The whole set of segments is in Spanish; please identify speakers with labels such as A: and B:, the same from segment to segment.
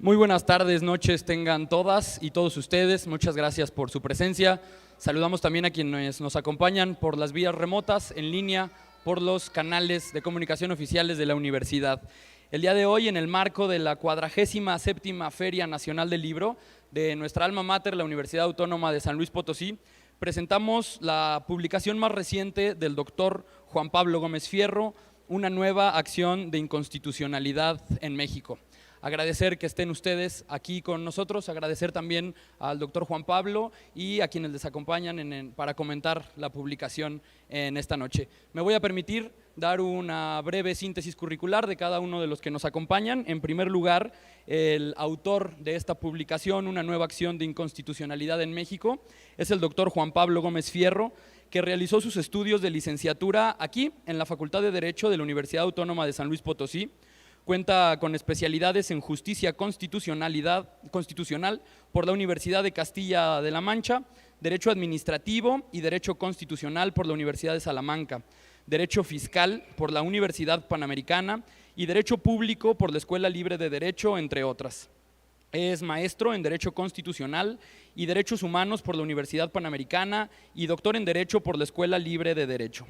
A: Muy buenas tardes, noches tengan todas y todos ustedes. Muchas gracias por su presencia. Saludamos también a quienes nos acompañan por las vías remotas, en línea, por los canales de comunicación oficiales de la universidad. El día de hoy, en el marco de la 47ª Feria Nacional del Libro de nuestra alma mater, la Universidad Autónoma de San Luis Potosí, presentamos la publicación más reciente del doctor Juan Pablo Gómez Fierro, Una nueva acción de inconstitucionalidad en México. Agradecer que estén ustedes aquí con nosotros, agradecer también al doctor Juan Pablo y a quienes les acompañan para comentar la publicación en esta noche. Me voy a permitir dar una breve síntesis curricular de cada uno de los que nos acompañan. En primer lugar, el autor de esta publicación, Una nueva acción de inconstitucionalidad en México, es el doctor Juan Pablo Gómez Fierro, que realizó sus estudios de licenciatura aquí, en la Facultad de Derecho de la Universidad Autónoma de San Luis Potosí. Cuenta con especialidades en Justicia Constitucional por la Universidad de Castilla de la Mancha, Derecho Administrativo y Derecho Constitucional por la Universidad de Salamanca, Derecho Fiscal por la Universidad Panamericana y Derecho Público por la Escuela Libre de Derecho, entre otras. Es maestro en Derecho Constitucional y Derechos Humanos por la Universidad Panamericana y doctor en Derecho por la Escuela Libre de Derecho.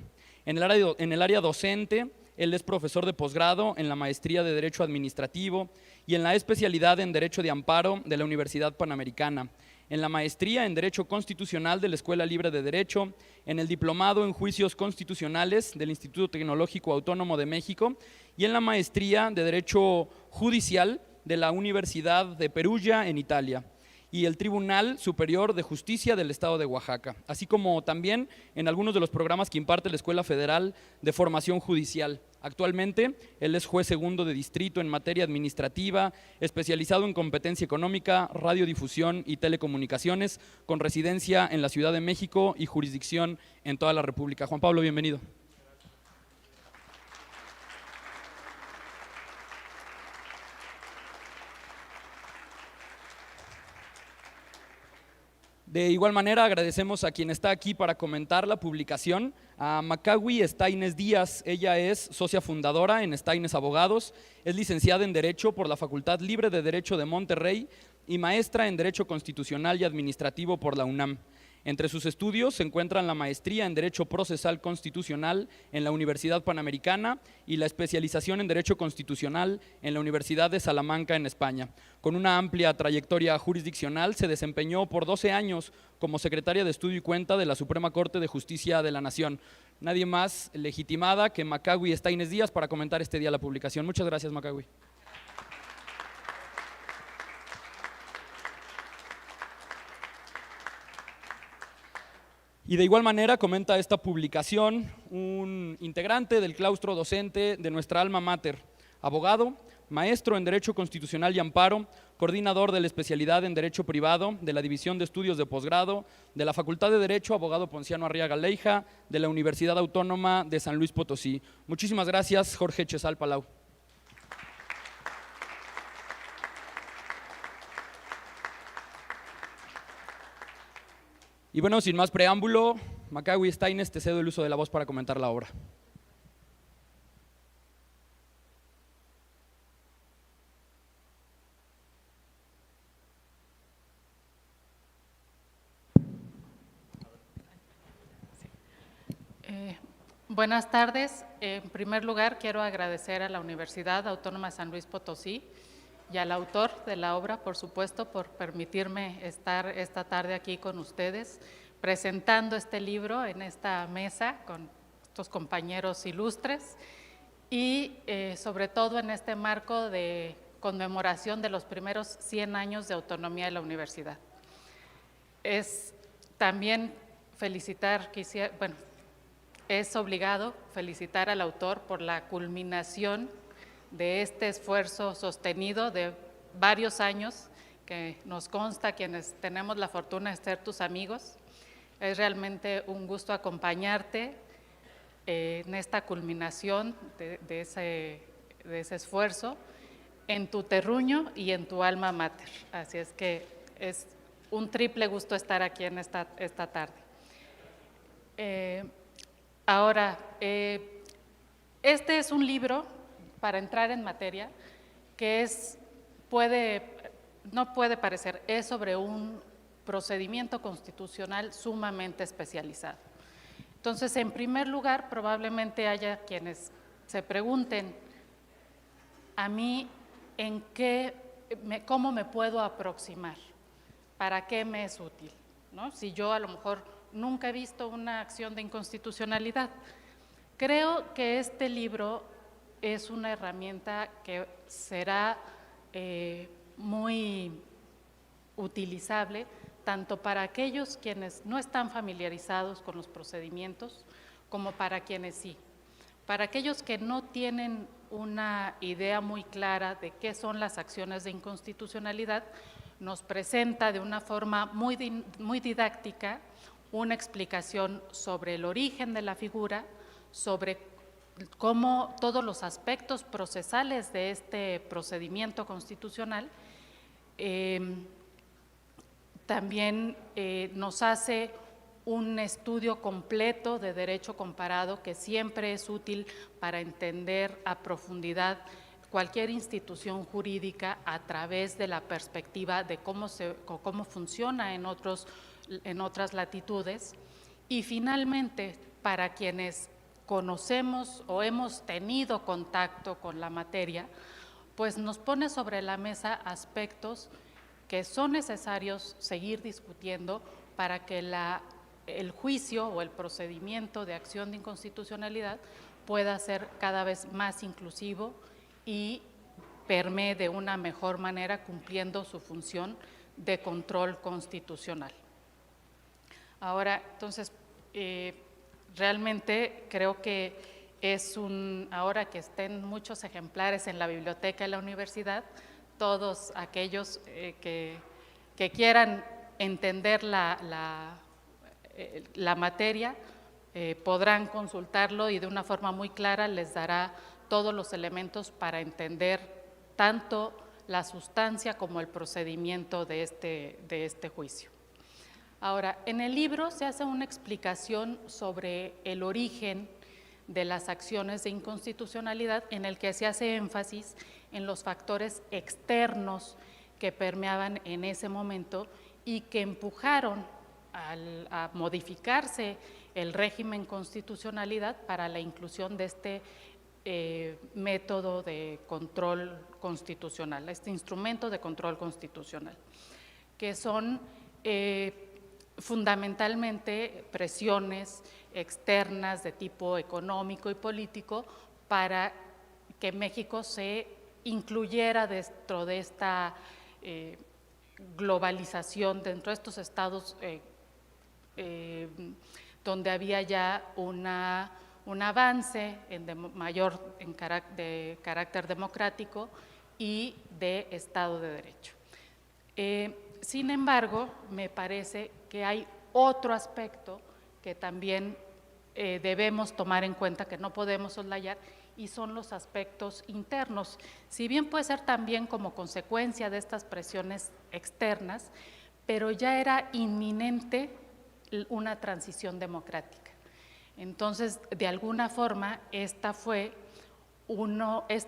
A: En el área docente, él es profesor de posgrado en la maestría de Derecho Administrativo y en la especialidad en Derecho de Amparo de la Universidad Panamericana, en la maestría en Derecho Constitucional de la Escuela Libre de Derecho, en el diplomado en Juicios Constitucionales del Instituto Tecnológico Autónomo de México y en la maestría de Derecho Judicial de la Universidad de Perugia en Italia y el Tribunal Superior de Justicia del Estado de Oaxaca, así como también en algunos de los programas que imparte la Escuela Federal de Formación Judicial. Actualmente, él es juez segundo de distrito en materia administrativa, especializado en competencia económica, radiodifusión y telecomunicaciones, con residencia en la Ciudad de México y jurisdicción en toda la República. Juan Pablo, bienvenido. De igual manera, agradecemos a quien está aquí para comentar la publicación, a Macawi Estaines Díaz. Ella es socia fundadora en Estaines Abogados, es licenciada en Derecho por la Facultad Libre de Derecho de Monterrey y maestra en Derecho Constitucional y Administrativo por la UNAM. Entre sus estudios se encuentran la maestría en Derecho Procesal Constitucional en la Universidad Panamericana y la especialización en Derecho Constitucional en la Universidad de Salamanca, en España. Con una amplia trayectoria jurisdiccional, se desempeñó por 12 años como secretaria de Estudio y Cuenta de la Suprema Corte de Justicia de la Nación. Nadie más legitimada que Macawi Estaines Díaz para comentar este día la publicación. Muchas gracias, Macawi. Y de igual manera comenta esta publicación un integrante del claustro docente de nuestra alma mater, abogado, maestro en Derecho Constitucional y Amparo, coordinador de la especialidad en Derecho Privado de la División de Estudios de Posgrado de la Facultad de Derecho, abogado Ponciano Arriaga Leija, de la Universidad Autónoma de San Luis Potosí. Muchísimas gracias, Jorge Chesal Palau. Y bueno, sin más preámbulo, Macawi Estaines, te cedo el uso de la voz para comentar la obra.
B: Buenas tardes. En primer lugar, quiero agradecer a la Universidad Autónoma de San Luis Potosí y al autor de la obra, por supuesto, por permitirme estar esta tarde aquí con ustedes, presentando este libro en esta mesa con estos compañeros ilustres y sobre todo en este marco de conmemoración de los primeros 100 años de autonomía de la universidad. Es también es obligado felicitar al autor por la culminación de este esfuerzo sostenido de varios años que nos consta quienes tenemos la fortuna de ser tus amigos. Es realmente un gusto acompañarte en esta culminación de ese esfuerzo, en tu terruño y en tu alma mater. Así es que es un triple gusto estar aquí en esta tarde. Ahora, este es un libro, para entrar en materia, que puede no puede parecer, es sobre un procedimiento constitucional sumamente especializado. Entonces, en primer lugar, probablemente haya quienes se pregunten, a mí, ¿cómo me puedo aproximar? ¿Para qué me es útil? ¿No? Si yo a lo mejor nunca he visto una acción de inconstitucionalidad. Creo que este libro es una herramienta que será muy utilizable tanto para aquellos quienes no están familiarizados con los procedimientos como para quienes sí. Para aquellos que no tienen una idea muy clara de qué son las acciones de inconstitucionalidad, nos presenta de una forma muy didáctica una explicación sobre el origen de la figura, sobre cómo todos los aspectos procesales de este procedimiento constitucional. También nos hace un estudio completo de derecho comparado que siempre es útil para entender a profundidad cualquier institución jurídica a través de la perspectiva de cómo funciona en otras latitudes. Y finalmente, para quienes conocemos o hemos tenido contacto con la materia, pues nos pone sobre la mesa aspectos que son necesarios seguir discutiendo para que el juicio o el procedimiento de acción de inconstitucionalidad pueda ser cada vez más inclusivo y permee de una mejor manera cumpliendo su función de control constitucional. Ahora, entonces, realmente creo que ahora que estén muchos ejemplares en la biblioteca de la universidad, todos aquellos que quieran entender la materia podrán consultarlo y de una forma muy clara les dará todos los elementos para entender tanto la sustancia como el procedimiento de este juicio. Ahora, en el libro se hace una explicación sobre el origen de las acciones de inconstitucionalidad, en el que se hace énfasis en los factores externos que permeaban en ese momento y que empujaron a modificarse el régimen constitucionalidad para la inclusión de este método de control constitucional, este instrumento de control constitucional, que son fundamentalmente presiones externas de tipo económico y político para que México se incluyera dentro de esta globalización, dentro de estos estados donde había ya un avance de carácter democrático y de Estado de Derecho. Sin embargo, me parece que hay otro aspecto que también debemos tomar en cuenta, que no podemos soslayar, y son los aspectos internos. Si bien puede ser también como consecuencia de estas presiones externas, pero ya era inminente una transición democrática. Entonces, de alguna forma, esta fue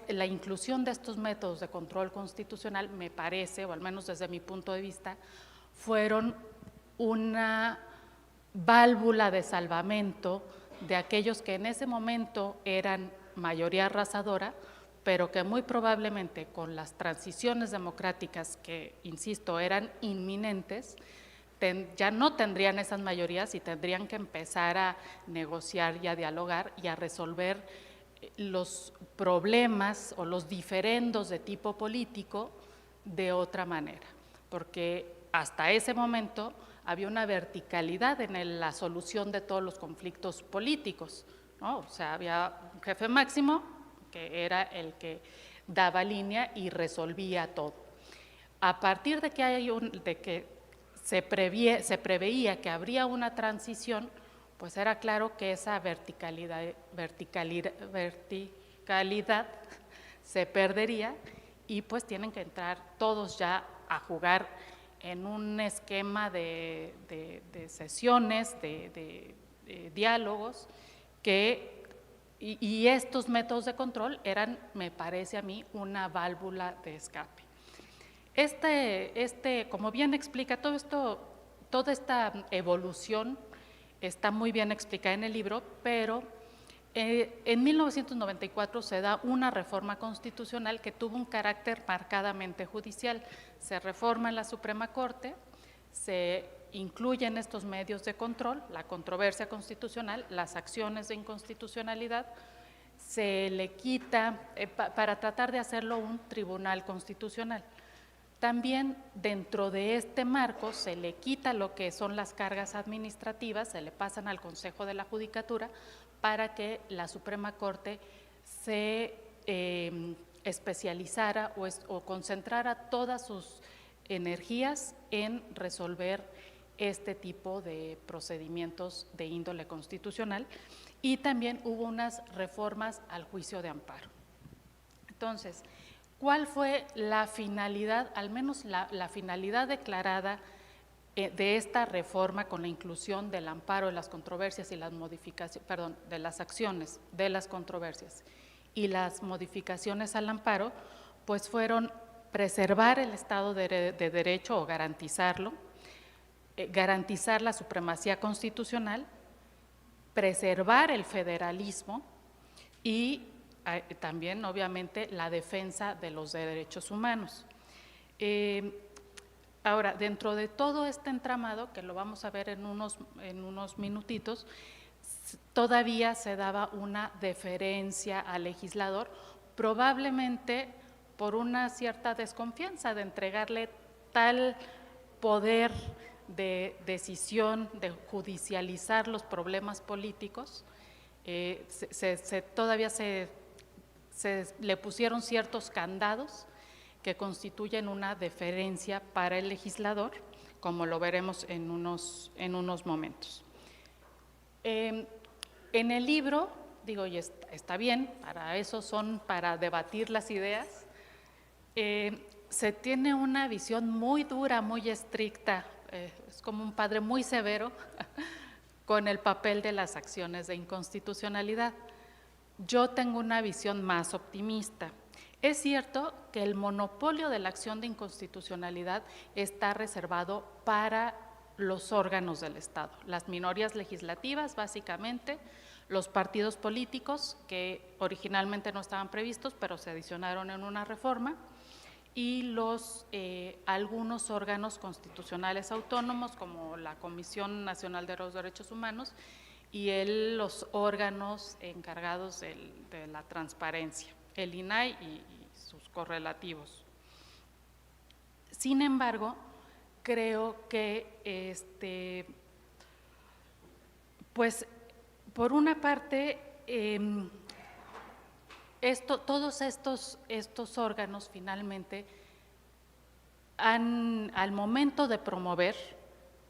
B: la inclusión de estos métodos de control constitucional, me parece, o al menos desde mi punto de vista, fueron una válvula de salvamento de aquellos que en ese momento eran mayoría arrasadora, pero que muy probablemente con las transiciones democráticas que, insisto, eran inminentes, ya no tendrían esas mayorías y tendrían que empezar a negociar y a dialogar y a resolver los problemas o los diferendos de tipo político de otra manera, porque hasta ese momento había una verticalidad en la solución de todos los conflictos políticos, ¿no? O sea, había un jefe máximo que era el que daba línea y resolvía todo. A partir de que se preveía que habría una transición, pues era claro que esa verticalidad se perdería y pues tienen que entrar todos ya a jugar en un esquema de sesiones, de diálogos, y estos métodos de control eran, me parece a mí, una válvula de escape. Como bien explica todo esto, toda esta evolución está muy bien explicada en el libro, pero en 1994 se da una reforma constitucional que tuvo un carácter marcadamente judicial. Se reforma en la Suprema Corte, se incluyen estos medios de control, la controversia constitucional, las acciones de inconstitucionalidad, se le quita, para tratar de hacerlo un tribunal constitucional. También dentro de este marco se le quita lo que son las cargas administrativas, se le pasan al Consejo de la Judicatura para que la Suprema Corte se especializara o concentrara todas sus energías en resolver este tipo de procedimientos de índole constitucional, y también hubo unas reformas al juicio de amparo. Entonces, ¿cuál fue la finalidad, al menos la finalidad declarada de esta reforma con la inclusión del amparo de las controversias y las modificaciones, perdón, de las acciones de las controversias y las modificaciones al amparo? Pues fueron preservar el Estado de Derecho o garantizarlo, garantizar la supremacía constitucional, preservar el federalismo y también, obviamente, la defensa de los derechos humanos. Ahora, dentro de todo este entramado, que lo vamos a ver en unos minutitos, todavía se daba una deferencia al legislador, probablemente por una cierta desconfianza de entregarle tal poder de decisión, de judicializar los problemas políticos. Todavía se le pusieron ciertos candados que constituyen una deferencia para el legislador, como lo veremos en unos momentos. En el libro, digo, y está bien, para eso para debatir las ideas, se tiene una visión muy dura, muy estricta, es como un padre muy severo con el papel de las acciones de inconstitucionalidad. Yo tengo una visión más optimista. Es cierto que el monopolio de la acción de inconstitucionalidad está reservado para los órganos del Estado, las minorías legislativas básicamente, los partidos políticos que originalmente no estaban previstos pero se adicionaron en una reforma, y algunos órganos constitucionales autónomos como la Comisión Nacional de los Derechos Humanos y los órganos encargados de la transparencia, el INAI y sus correlativos. Sin embargo, creo que pues por una parte todos estos órganos finalmente al momento de promover,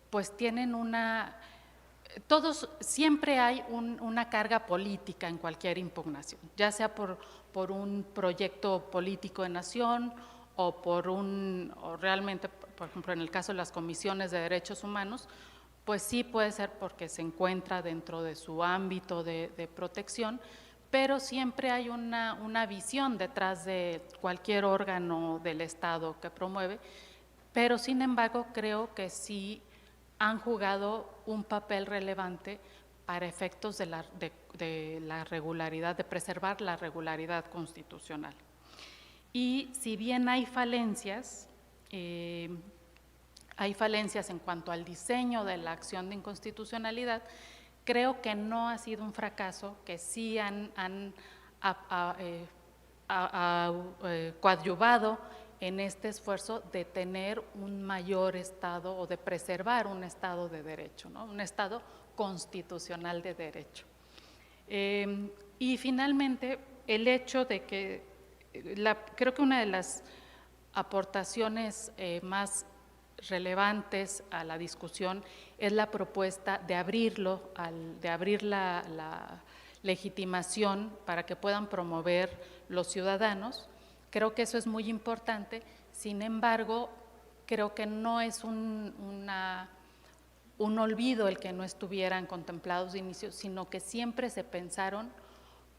B: pues tienen siempre hay una carga política en cualquier impugnación, ya sea por un proyecto político de nación o realmente, por ejemplo, en el caso de las comisiones de derechos humanos, pues sí puede ser porque se encuentra dentro de su ámbito de protección, pero siempre hay una visión detrás de cualquier órgano del Estado que promueve, pero sin embargo creo que sí han jugado un papel relevante para efectos de la regularidad, de preservar la regularidad constitucional. Y si bien hay falencias en cuanto al diseño de la acción de inconstitucionalidad, creo que no ha sido un fracaso, que sí han coadyuvado en este esfuerzo de tener un mayor Estado o de preservar un Estado de derecho, ¿no? Un Estado constitucional de derecho. Y finalmente, el hecho de que creo que una de las aportaciones más relevantes a la discusión es la propuesta de abrir la legitimación para que puedan promover los ciudadanos. Creo que eso es muy importante, sin embargo, creo que no es un olvido el que no estuvieran contemplados de inicio, sino que siempre se pensaron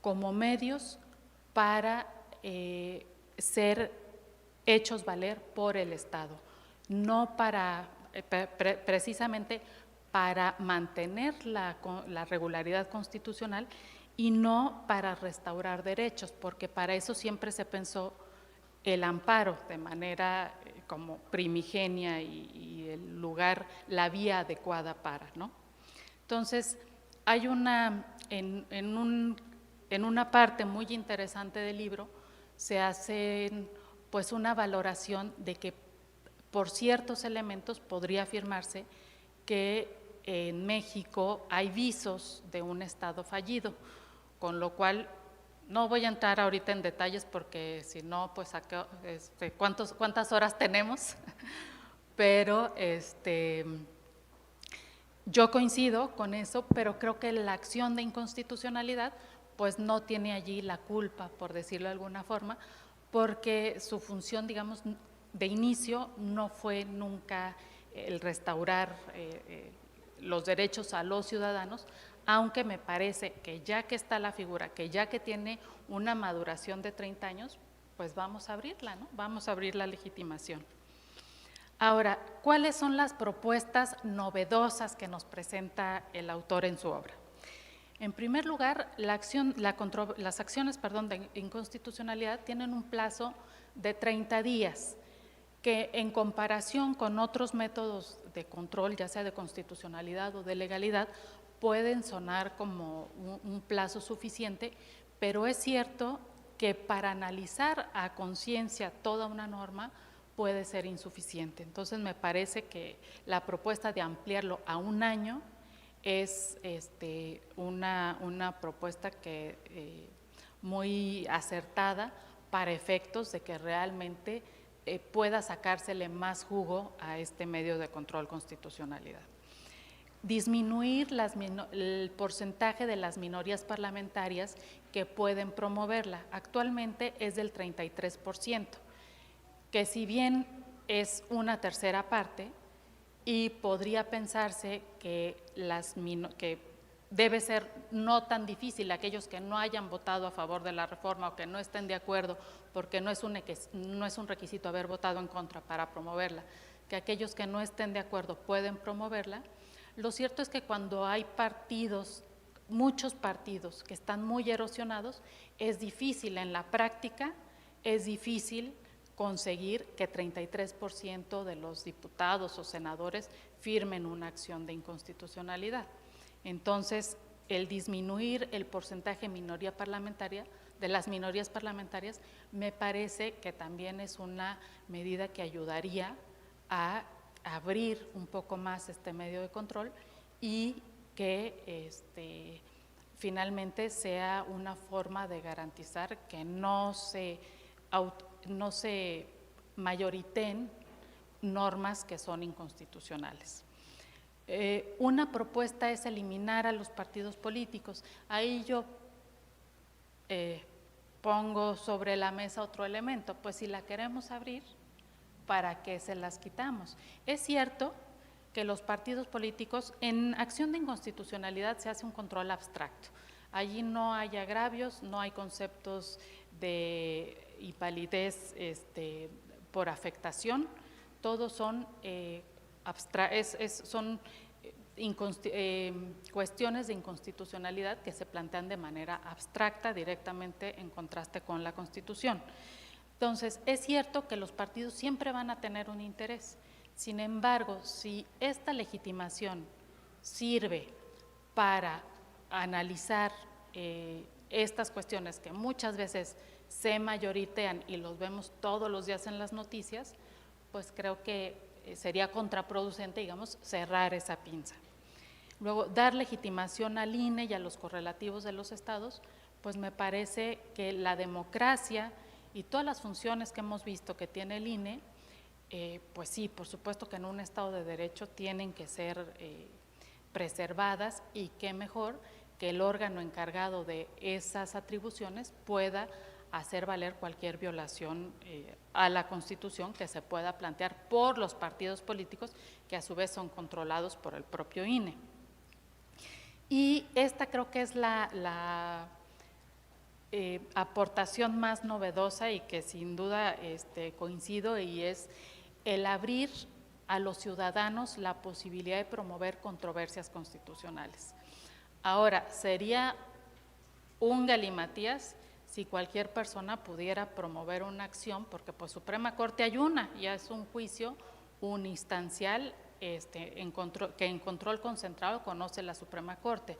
B: como medios para ser hechos valer por el Estado, no para, precisamente para mantener la regularidad constitucional y no para restaurar derechos, porque para eso siempre se pensó el amparo de manera como primigenia y el lugar, la vía adecuada para, ¿no? Entonces, hay en una parte muy interesante del libro se hace pues una valoración de que por ciertos elementos podría afirmarse que en México hay visos de un Estado fallido, con lo cual no voy a entrar ahorita en detalles porque si no, pues ¿cuántas horas tenemos? Pero yo coincido con eso, pero creo que la acción de inconstitucionalidad pues no tiene allí la culpa, por decirlo de alguna forma, porque su función, digamos, de inicio no fue nunca el restaurar los derechos a los ciudadanos, aunque me parece que ya que está la figura, que ya que tiene una maduración de 30 años, pues vamos a abrirla, ¿no? Vamos a abrir la legitimación. Ahora, ¿cuáles son las propuestas novedosas que nos presenta el autor en su obra? En primer lugar, las acciones de inconstitucionalidad tienen un plazo de 30 días, que en comparación con otros métodos de control, ya sea de constitucionalidad o de legalidad, pueden sonar como un plazo suficiente, pero es cierto que para analizar a conciencia toda una norma puede ser insuficiente. Entonces, me parece que la propuesta de ampliarlo a un año es una propuesta que muy acertada para efectos de que realmente pueda sacársele más jugo a este medio de control constitucionalidad. Disminuir el porcentaje de las minorías parlamentarias que pueden promoverla. Actualmente es del 33%, que si bien es una tercera parte, y podría pensarse que debe ser no tan difícil aquellos que no hayan votado a favor de la reforma o que no estén de acuerdo, porque no es un requisito haber votado en contra para promoverla, que aquellos que no estén de acuerdo pueden promoverla. Lo cierto es que cuando hay muchos partidos que están muy erosionados, es difícil en la práctica, es difícil conseguir que 33% de los diputados o senadores firmen una acción de inconstitucionalidad. Entonces, el disminuir el porcentaje de las minorías parlamentarias me parece que también es una medida que ayudaría a abrir un poco más este medio de control y que finalmente sea una forma de garantizar que no se mayoriten normas que son inconstitucionales. Una propuesta es eliminar a los partidos políticos. Ahí yo pongo sobre la mesa otro elemento, pues si la queremos abrir, ¿para qué se las quitamos? Es cierto que los partidos políticos, en acción de inconstitucionalidad se hace un control abstracto. Allí no hay agravios, no hay conceptos y validez por afectación, todos son cuestiones de inconstitucionalidad que se plantean de manera abstracta, directamente en contraste con la Constitución. Entonces, es cierto que los partidos siempre van a tener un interés. Sin embargo, si esta legitimación sirve para analizar estas cuestiones que muchas veces se mayoritean y los vemos todos los días en las noticias, pues creo que sería contraproducente, digamos, cerrar esa pinza. Luego, dar legitimación al INE y a los correlativos de los estados, pues me parece que la democracia y todas las funciones que hemos visto que tiene el INE, pues sí, por supuesto que en un Estado de Derecho tienen que ser preservadas, y qué mejor que el órgano encargado de esas atribuciones pueda hacer valer cualquier violación a la Constitución que se pueda plantear por los partidos políticos, que a su vez son controlados por el propio INE. Y esta creo que es aportación más novedosa y que sin duda coincido, y es el abrir a los ciudadanos la posibilidad de promover controversias constitucionales. Ahora, sería un galimatías si cualquier persona pudiera promover una acción, porque pues Suprema Corte hay una, ya es un juicio uninstancial que en control concentrado conoce la Suprema Corte.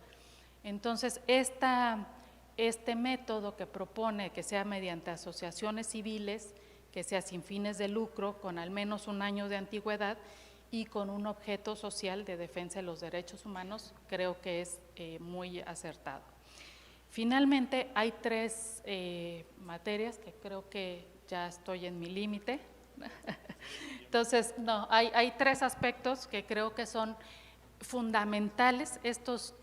B: Entonces, este método que propone que sea mediante asociaciones civiles, que sea sin fines de lucro, con al menos un año de antigüedad y con un objeto social de defensa de los derechos humanos, creo que es muy acertado. Finalmente, hay 3 materias que creo que ya estoy en mi límite. Entonces, no, hay 3 aspectos que creo que son fundamentales. Estos,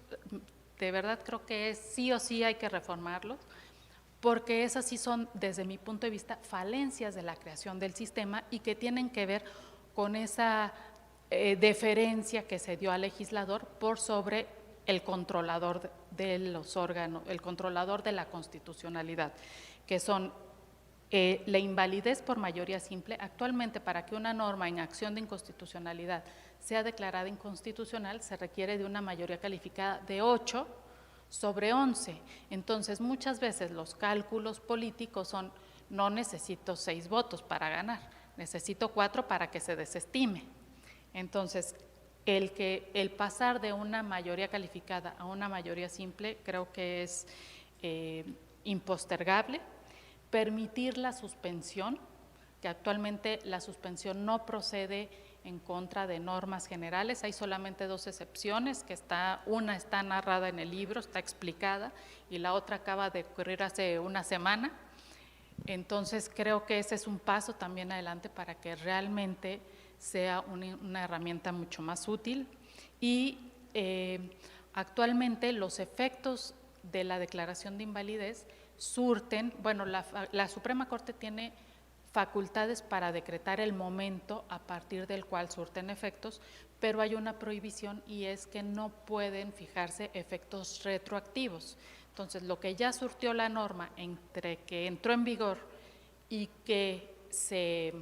B: de verdad, creo que sí o sí hay que reformarlos, porque esas sí son, desde mi punto de vista, falencias de la creación del sistema y que tienen que ver con esa deferencia que se dio al legislador por sobre el controlador de los órganos, el controlador de la constitucionalidad, que son la invalidez por mayoría simple. Actualmente, para que una norma en acción de inconstitucionalidad sea declarada inconstitucional, se requiere de una mayoría calificada de 8 sobre 11. Entonces, muchas veces los cálculos políticos son: no necesito 6 votos para ganar, necesito 4 para que se desestime. Entonces, el pasar de una mayoría calificada a una mayoría simple creo que es impostergable. Permitir la suspensión, que actualmente la suspensión no procede en contra de normas generales, hay solamente 2 excepciones, que una está narrada en el libro, está explicada, y la otra acaba de ocurrir hace una semana. Entonces, creo que ese es un paso también adelante para que realmente sea una herramienta mucho más útil. Y actualmente los efectos de la declaración de invalidez surten, bueno, la Suprema Corte tiene facultades para decretar el momento a partir del cual surten efectos, pero hay una prohibición, y es que no pueden fijarse efectos retroactivos. Entonces, lo que ya surtió la norma entre que entró en vigor y que se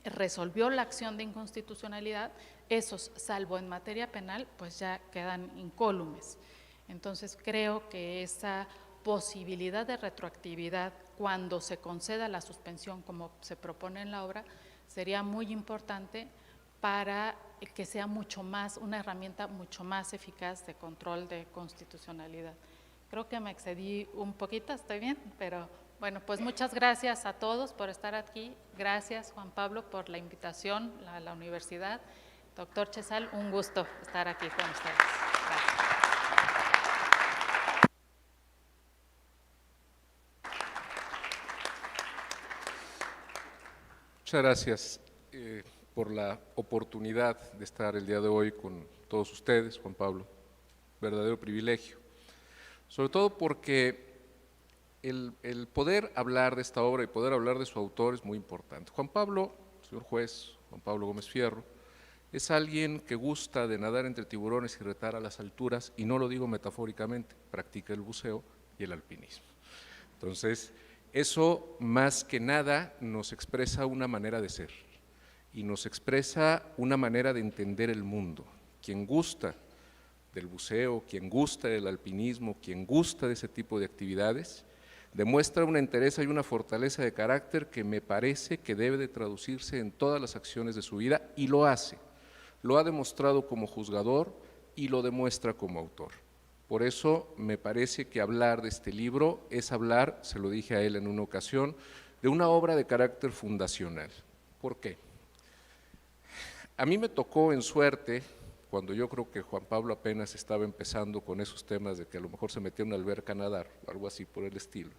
B: resolvió la acción de inconstitucionalidad, esos, salvo en materia penal, pues ya quedan incólumes. Entonces, creo que esa posibilidad de retroactividad cuando se conceda la suspensión, como se propone en la obra, sería muy importante para que sea mucho más, una herramienta mucho más eficaz de control de constitucionalidad. Creo que me excedí un poquito, ¿estoy bien? Pero bueno, pues muchas gracias a todos por estar aquí. Gracias, Juan Pablo, por la invitación a la universidad. Doctor Chezal, un gusto estar aquí con ustedes. Gracias.
C: Muchas gracias por la oportunidad de estar el día de hoy con todos ustedes, Juan Pablo. Verdadero privilegio. Sobre todo porque el poder hablar de esta obra y poder hablar de su autor es muy importante. Juan Pablo, señor juez, Juan Pablo Gómez Fierro, es alguien que gusta de nadar entre tiburones y retar a las alturas, y no lo digo metafóricamente, practica el buceo y el alpinismo. Entonces, eso más que nada nos expresa una manera de ser y nos expresa una manera de entender el mundo. Quien gusta del buceo, quien gusta del alpinismo, quien gusta de ese tipo de actividades, demuestra una entereza y una fortaleza de carácter que me parece que debe de traducirse en todas las acciones de su vida, y lo hace. Lo ha demostrado como juzgador y lo demuestra como autor. Por eso me parece que hablar de este libro es hablar, se lo dije a él en una ocasión, de una obra de carácter fundacional. ¿Por qué? A mí me tocó en suerte, cuando yo creo que Juan Pablo apenas estaba empezando con esos temas de que a lo mejor se metía en una alberca a nadar, o algo así por el estilo,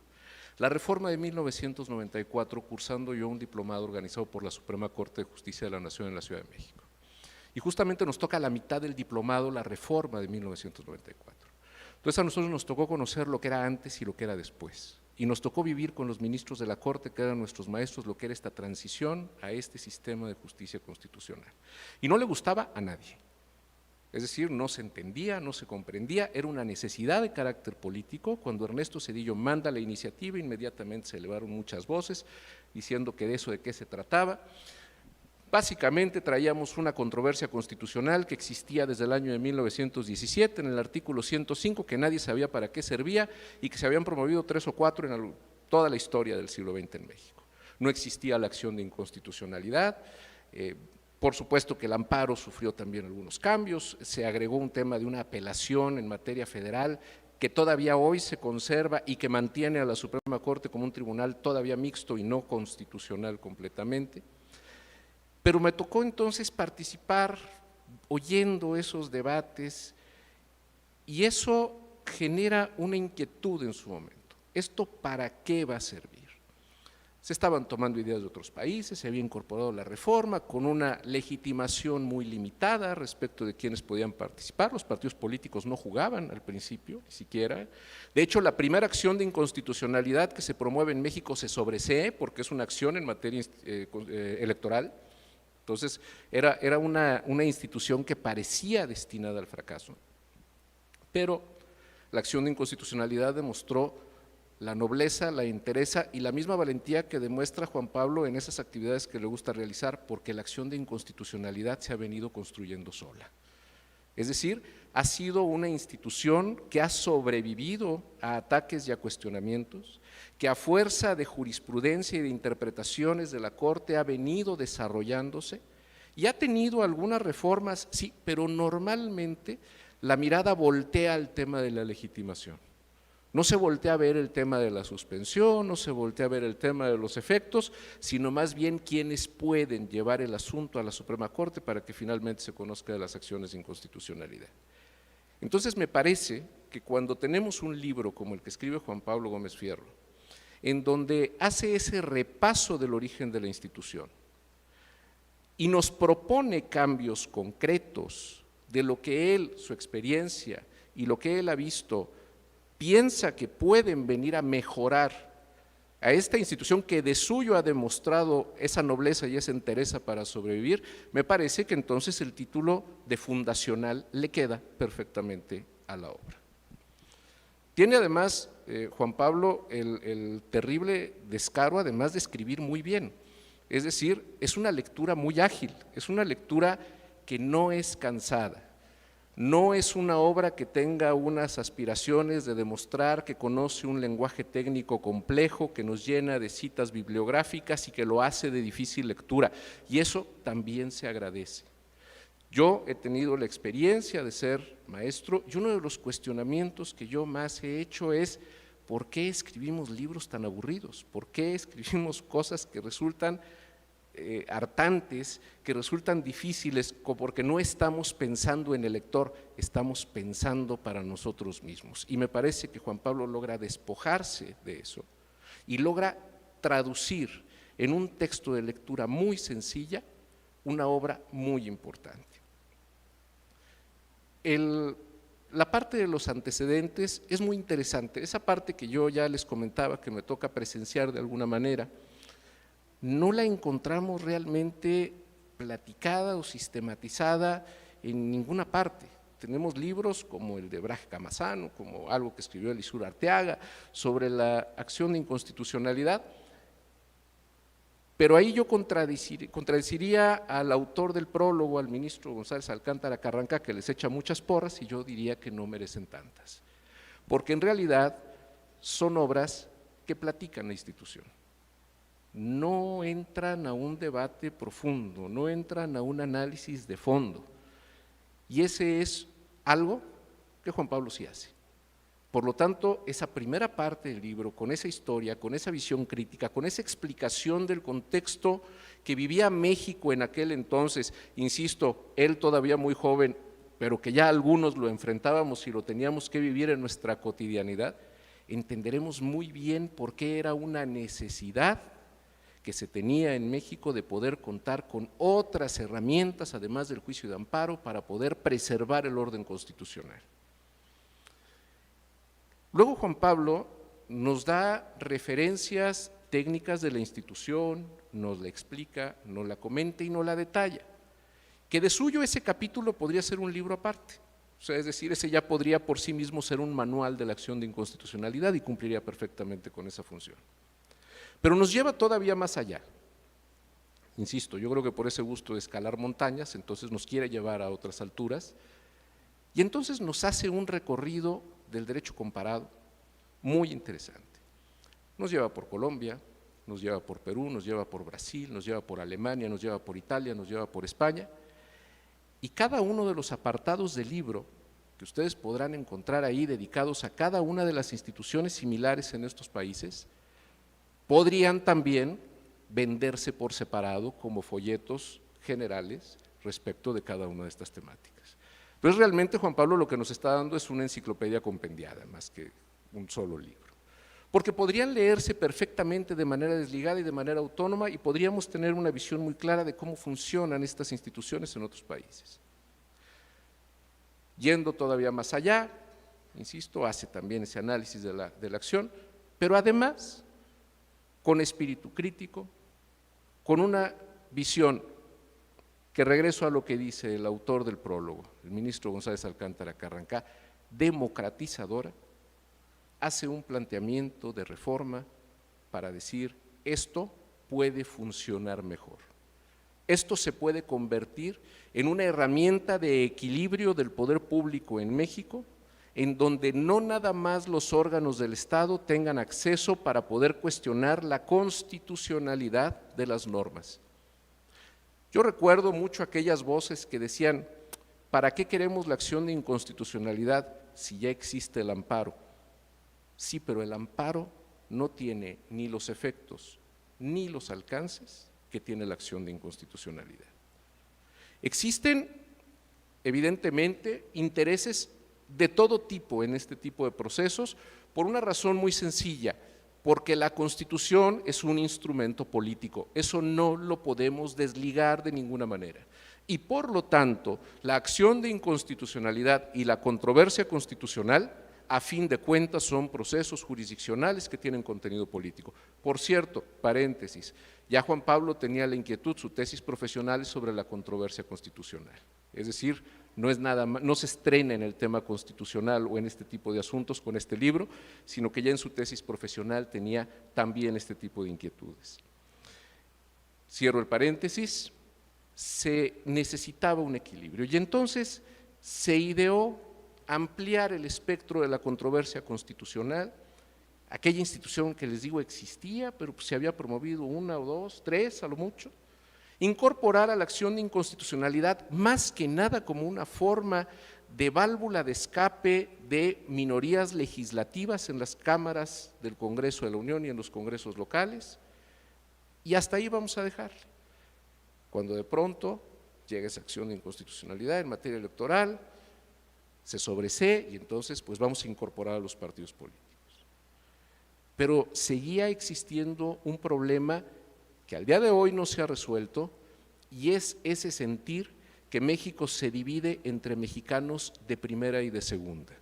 C: la reforma de 1994, cursando yo un diplomado organizado por la Suprema Corte de Justicia de la Nación en la Ciudad de México. Y justamente nos toca a la mitad del diplomado la reforma de 1994. Entonces a nosotros nos tocó conocer lo que era antes y lo que era después. Y nos tocó vivir con los ministros de la Corte, que eran nuestros maestros, lo que era esta transición a este sistema de justicia constitucional. Y no le gustaba a nadie. Es decir, no se entendía, no se comprendía, era una necesidad de carácter político. Cuando Ernesto Zedillo manda la iniciativa, inmediatamente se elevaron muchas voces diciendo que de eso de qué se trataba. Básicamente traíamos una controversia constitucional que existía desde el año de 1917 en el artículo 105, que nadie sabía para qué servía y que se habían promovido 3 o 4 en toda la historia del siglo XX en México. No existía la acción de inconstitucionalidad. Por supuesto que el amparo sufrió también algunos cambios, se agregó un tema de una apelación en materia federal que todavía hoy se conserva y que mantiene a la Suprema Corte como un tribunal todavía mixto y no constitucional completamente. Pero me tocó entonces participar oyendo esos debates y eso genera una inquietud en su momento. ¿Esto para qué va a servir? Se estaban tomando ideas de otros países, se había incorporado la reforma con una legitimación muy limitada respecto de quienes podían participar. Los partidos políticos no jugaban al principio, ni siquiera. De hecho, la primera acción de inconstitucionalidad que se promueve en México se sobresee porque es una acción en materia electoral. Entonces, era una institución que parecía destinada al fracaso. Pero la acción de inconstitucionalidad demostró la nobleza, la entereza y la misma valentía que demuestra Juan Pablo en esas actividades que le gusta realizar, porque la acción de inconstitucionalidad se ha venido construyendo sola. Es decir, ha sido una institución que ha sobrevivido a ataques y a cuestionamientos, que a fuerza de jurisprudencia y de interpretaciones de la Corte ha venido desarrollándose y ha tenido algunas reformas, sí, pero normalmente la mirada voltea al tema de la legitimación. No se voltea a ver el tema de la suspensión, no se voltea a ver el tema de los efectos, sino más bien quienes pueden llevar el asunto a la Suprema Corte para que finalmente se conozca de las acciones de inconstitucionalidad. Entonces me parece que cuando tenemos un libro como el que escribe Juan Pablo Gómez Fierro, en donde hace ese repaso del origen de la institución y nos propone cambios concretos de lo que él, su experiencia y lo que él ha visto, piensa que pueden venir a mejorar a esta institución que de suyo ha demostrado esa nobleza y esa entereza para sobrevivir, me parece que entonces el título de fundacional le queda perfectamente a la obra. Tiene además, Juan Pablo, el terrible descaro además de escribir muy bien, es decir, es una lectura muy ágil, es una lectura que no es cansada. No es una obra que tenga unas aspiraciones de demostrar que conoce un lenguaje técnico complejo, que nos llena de citas bibliográficas y que lo hace de difícil lectura, y eso también se agradece. Yo he tenido la experiencia de ser maestro y uno de los cuestionamientos que yo más he hecho es ¿por qué escribimos libros tan aburridos? ¿Por qué escribimos cosas que resultan hartantes, que resultan difíciles, porque no estamos pensando en el lector, estamos pensando para nosotros mismos? Y me parece que Juan Pablo logra despojarse de eso y logra traducir en un texto de lectura muy sencilla una obra muy importante. La parte de los antecedentes es muy interesante, esa parte que yo ya les comentaba que me toca presenciar de alguna manera, no la encontramos realmente platicada o sistematizada en ninguna parte. Tenemos libros como el de Brahe Camazano, como algo que escribió Elisur Arteaga sobre la acción de inconstitucionalidad, pero ahí yo contradeciría al autor del prólogo, al ministro González Alcántara Carranca, que les echa muchas porras, y yo diría que no merecen tantas, porque en realidad son obras que platican la institución. No entran a un debate profundo, no entran a un análisis de fondo, y ese es algo que Juan Pablo sí hace. Por lo tanto, esa primera parte del libro, con esa historia, con esa visión crítica, con esa explicación del contexto que vivía México en aquel entonces, insisto, él todavía muy joven, pero que ya algunos lo enfrentábamos y lo teníamos que vivir en nuestra cotidianidad, entenderemos muy bien por qué era una necesidad que se tenía en México de poder contar con otras herramientas, además del juicio de amparo, para poder preservar el orden constitucional. Luego Juan Pablo nos da referencias técnicas de la institución, nos la explica, nos la comenta y nos la detalla. que de suyo ese capítulo podría ser un libro aparte. O sea, es decir, ese ya podría por sí mismo ser un manual de la acción de inconstitucionalidad y cumpliría perfectamente con esa función. Pero nos lleva todavía más allá. Insisto, yo creo que por ese gusto de escalar montañas, entonces nos quiere llevar a otras alturas, y entonces nos hace un recorrido del derecho comparado muy interesante. Nos lleva por Colombia, nos lleva por Perú, nos lleva por Brasil, nos lleva por Alemania, nos lleva por Italia, nos lleva por España, y cada uno de los apartados del libro que ustedes podrán encontrar ahí dedicados a cada una de las instituciones similares en estos países, podrían también venderse por separado como folletos generales respecto de cada una de estas temáticas. Entonces realmente Juan Pablo lo que nos está dando es una enciclopedia compendiada más que un solo libro, porque podrían leerse perfectamente de manera desligada y de manera autónoma y podríamos tener una visión muy clara de cómo funcionan estas instituciones en otros países. Yendo todavía más allá, insisto, hace también ese análisis de la acción, pero además con espíritu crítico, con una visión que, regreso a lo que dice el autor del prólogo, el ministro González Alcántara Carrancá, democratizadora, hace un planteamiento de reforma para decir esto puede funcionar mejor. Esto se puede convertir en una herramienta de equilibrio del poder público en México, en donde no nada más los órganos del Estado tengan acceso para poder cuestionar la constitucionalidad de las normas. Yo recuerdo mucho aquellas voces que decían, ¿para qué queremos la acción de inconstitucionalidad si ya existe el amparo? Sí, pero el amparo no tiene ni los efectos ni los alcances que tiene la acción de inconstitucionalidad. Existen, evidentemente, intereses de todo tipo en este tipo de procesos, por una razón muy sencilla, porque la Constitución es un instrumento político, eso no lo podemos desligar de ninguna manera. Y por lo tanto, la acción de inconstitucionalidad y la controversia constitucional, a fin de cuentas, son procesos jurisdiccionales que tienen contenido político. Por cierto, paréntesis, ya Juan Pablo tenía la inquietud, su tesis profesional es sobre la controversia constitucional, es decir, no se estrena en el tema constitucional o en este tipo de asuntos con este libro, sino que ya en su tesis profesional tenía también este tipo de inquietudes. Cierro el paréntesis, se necesitaba un equilibrio y entonces se ideó ampliar el espectro de la controversia constitucional, aquella institución que les digo existía, pero pues se había promovido una o dos, tres a lo mucho, incorporar a la acción de inconstitucionalidad más que nada como una forma de válvula de escape de minorías legislativas en las cámaras del Congreso de la Unión y en los congresos locales, y hasta ahí vamos a dejar. Cuando de pronto llega esa acción de inconstitucionalidad en materia electoral, se sobresee y entonces pues vamos a incorporar a los partidos políticos. Pero seguía existiendo un problema que al día de hoy no se ha resuelto y es ese sentir que México se divide entre mexicanos de primera y de segunda.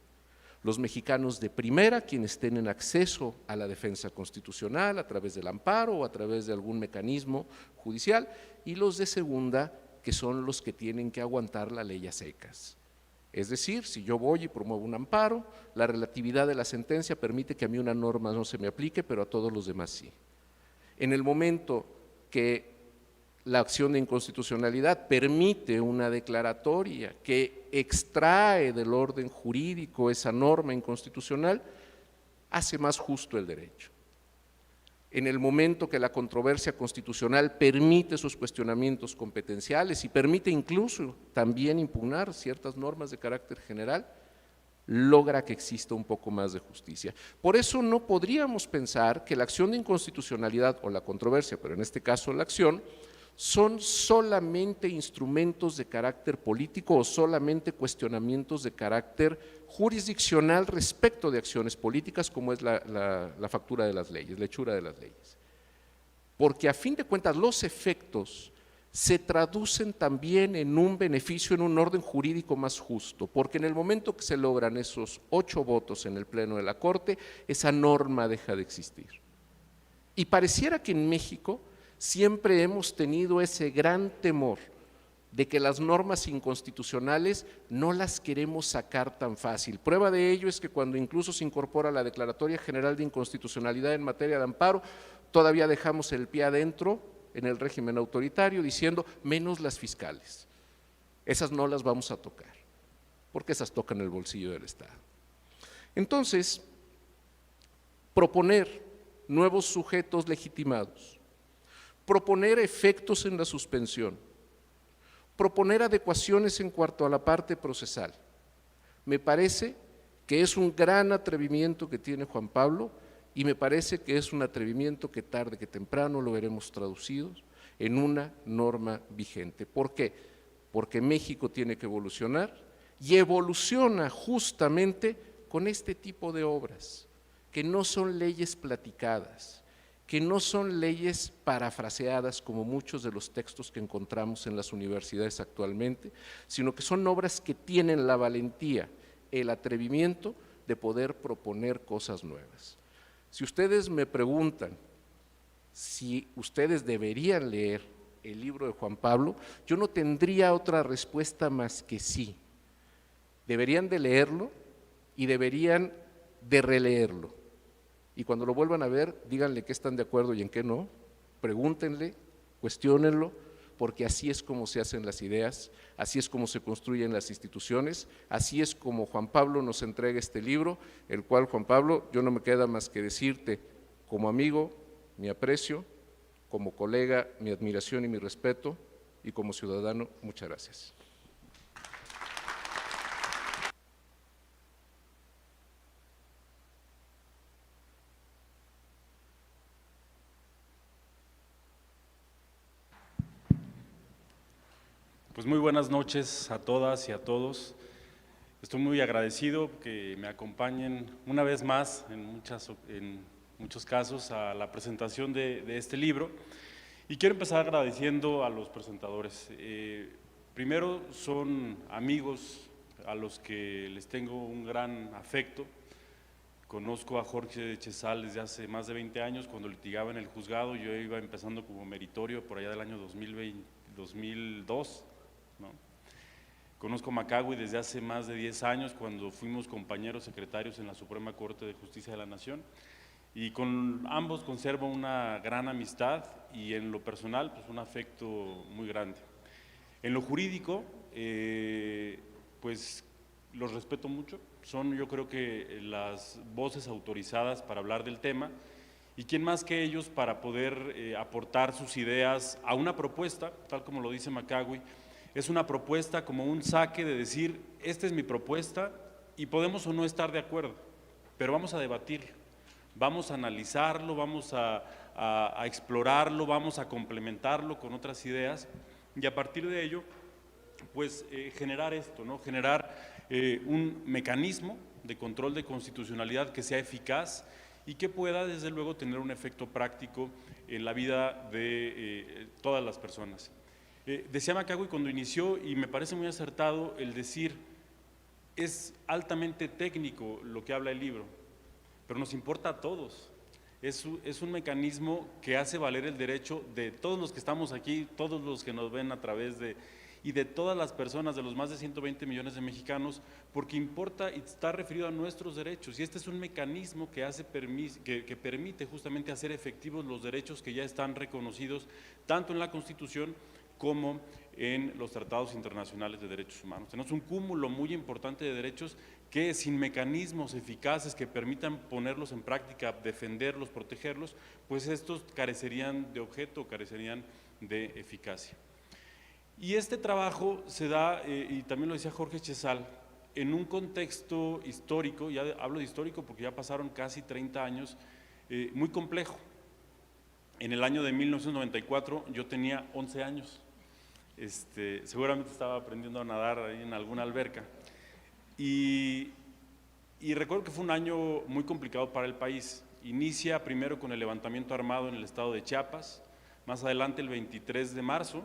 C: Los mexicanos de primera, quienes tienen acceso a la defensa constitucional a través del amparo o a través de algún mecanismo judicial, y los de segunda, que son los que tienen que aguantar la ley a secas. Es decir, si yo voy y promuevo un amparo, la relatividad de la sentencia permite que a mí una norma no se me aplique, pero a todos los demás sí. En el momento que la acción de inconstitucionalidad permite una declaratoria que extrae del orden jurídico esa norma inconstitucional, hace más justo el derecho. En el momento que la controversia constitucional permite esos cuestionamientos competenciales y permite incluso también impugnar ciertas normas de carácter general, logra que exista un poco más de justicia. Por eso no podríamos pensar que la acción de inconstitucionalidad o la controversia, pero en este caso la acción, son solamente instrumentos de carácter político o solamente cuestionamientos de carácter jurisdiccional respecto de acciones políticas, como es la factura de las leyes, la hechura de las leyes. Porque a fin de cuentas los efectos se traducen también en un beneficio, en un orden jurídico más justo, porque en el momento que se logran esos 8 votos en el Pleno de la Corte, esa norma deja de existir. Y pareciera que en México siempre hemos tenido ese gran temor de que las normas inconstitucionales no las queremos sacar tan fácil. Prueba de ello es que cuando incluso se incorpora la Declaratoria General de Inconstitucionalidad en materia de amparo, todavía dejamos el pie adentro en el régimen autoritario diciendo menos las fiscales. Esas no las vamos a tocar, porque esas tocan el bolsillo del Estado. Entonces, proponer nuevos sujetos legitimados, proponer efectos en la suspensión, proponer adecuaciones en cuanto a la parte procesal. Me parece que es un gran atrevimiento que tiene Juan Pablo y me parece que es un atrevimiento que tarde que temprano lo veremos traducidos en una norma vigente. ¿Por qué? Porque México tiene que evolucionar y evoluciona justamente con este tipo de obras, que no son leyes platicadas, que no son leyes parafraseadas como muchos de los textos que encontramos en las universidades actualmente, sino que son obras que tienen la valentía, el atrevimiento de poder proponer cosas nuevas. Si ustedes me preguntan si ustedes deberían leer el libro de Juan Pablo, yo no tendría otra respuesta más que sí. Deberían de leerlo y deberían de releerlo. Y cuando lo vuelvan a ver, díganle qué están de acuerdo y en qué no, pregúntenle, cuestiónenlo, porque así es como se hacen las ideas, así es como se construyen las instituciones, así es como Juan Pablo nos entrega este libro, el cual, Juan Pablo, yo no me queda más que decirte, como amigo, mi aprecio, como colega, mi admiración y mi respeto, y como ciudadano, muchas gracias.
D: Pues muy buenas noches a todas y a todos. Estoy muy agradecido que me acompañen una vez más, en muchos casos, a la presentación de este libro. Y quiero empezar agradeciendo a los presentadores. Primero, son amigos a los que les tengo un gran afecto. Conozco a Jorge Chezal desde hace más de 20 años, cuando litigaba en el juzgado. Yo iba empezando como meritorio por allá del año 2002. ¿no? Conozco a Macagui desde hace más de 10 años, cuando fuimos compañeros secretarios en la Suprema Corte de Justicia de la Nación, y con ambos conservo una gran amistad y en lo personal pues un afecto muy grande. En lo jurídico, pues los respeto mucho, son yo creo que las voces autorizadas para hablar del tema, y quién más que ellos para poder aportar sus ideas a una propuesta, tal como lo dice Macagui. Es una propuesta como un saque de decir, esta es mi propuesta y podemos o no estar de acuerdo, pero vamos a debatirlo, vamos a analizarlo, vamos a explorarlo, vamos a complementarlo con otras ideas y a partir de ello, pues generar esto, ¿no? Generar un mecanismo de control de constitucionalidad que sea eficaz y que pueda desde luego tener un efecto práctico en la vida de todas las personas. Decía Macagui cuando inició, y me parece muy acertado el decir, es altamente técnico lo que habla el libro, pero nos importa a todos. Es un mecanismo que hace valer el derecho de todos los que estamos aquí, todos los que nos ven a través de, y de todas las personas, de los más de 120 millones de mexicanos, porque importa y está referido a nuestros derechos, y este es un mecanismo que permite justamente hacer efectivos los derechos que ya están reconocidos tanto en la Constitución como en los tratados internacionales de derechos humanos. Tenemos un cúmulo muy importante de derechos que sin mecanismos eficaces que permitan ponerlos en práctica, defenderlos, protegerlos, pues estos carecerían de objeto, carecerían de eficacia. Y este trabajo se da, y también lo decía Jorge Chezal, en un contexto histórico, ya hablo de histórico porque ya pasaron casi 30 años, muy complejo. En el año de 1994 yo tenía 11 años, seguramente estaba aprendiendo a nadar ahí en alguna alberca y recuerdo que fue un año muy complicado para el país. Inicia primero con el levantamiento armado en el estado de Chiapas, más adelante el 23 de marzo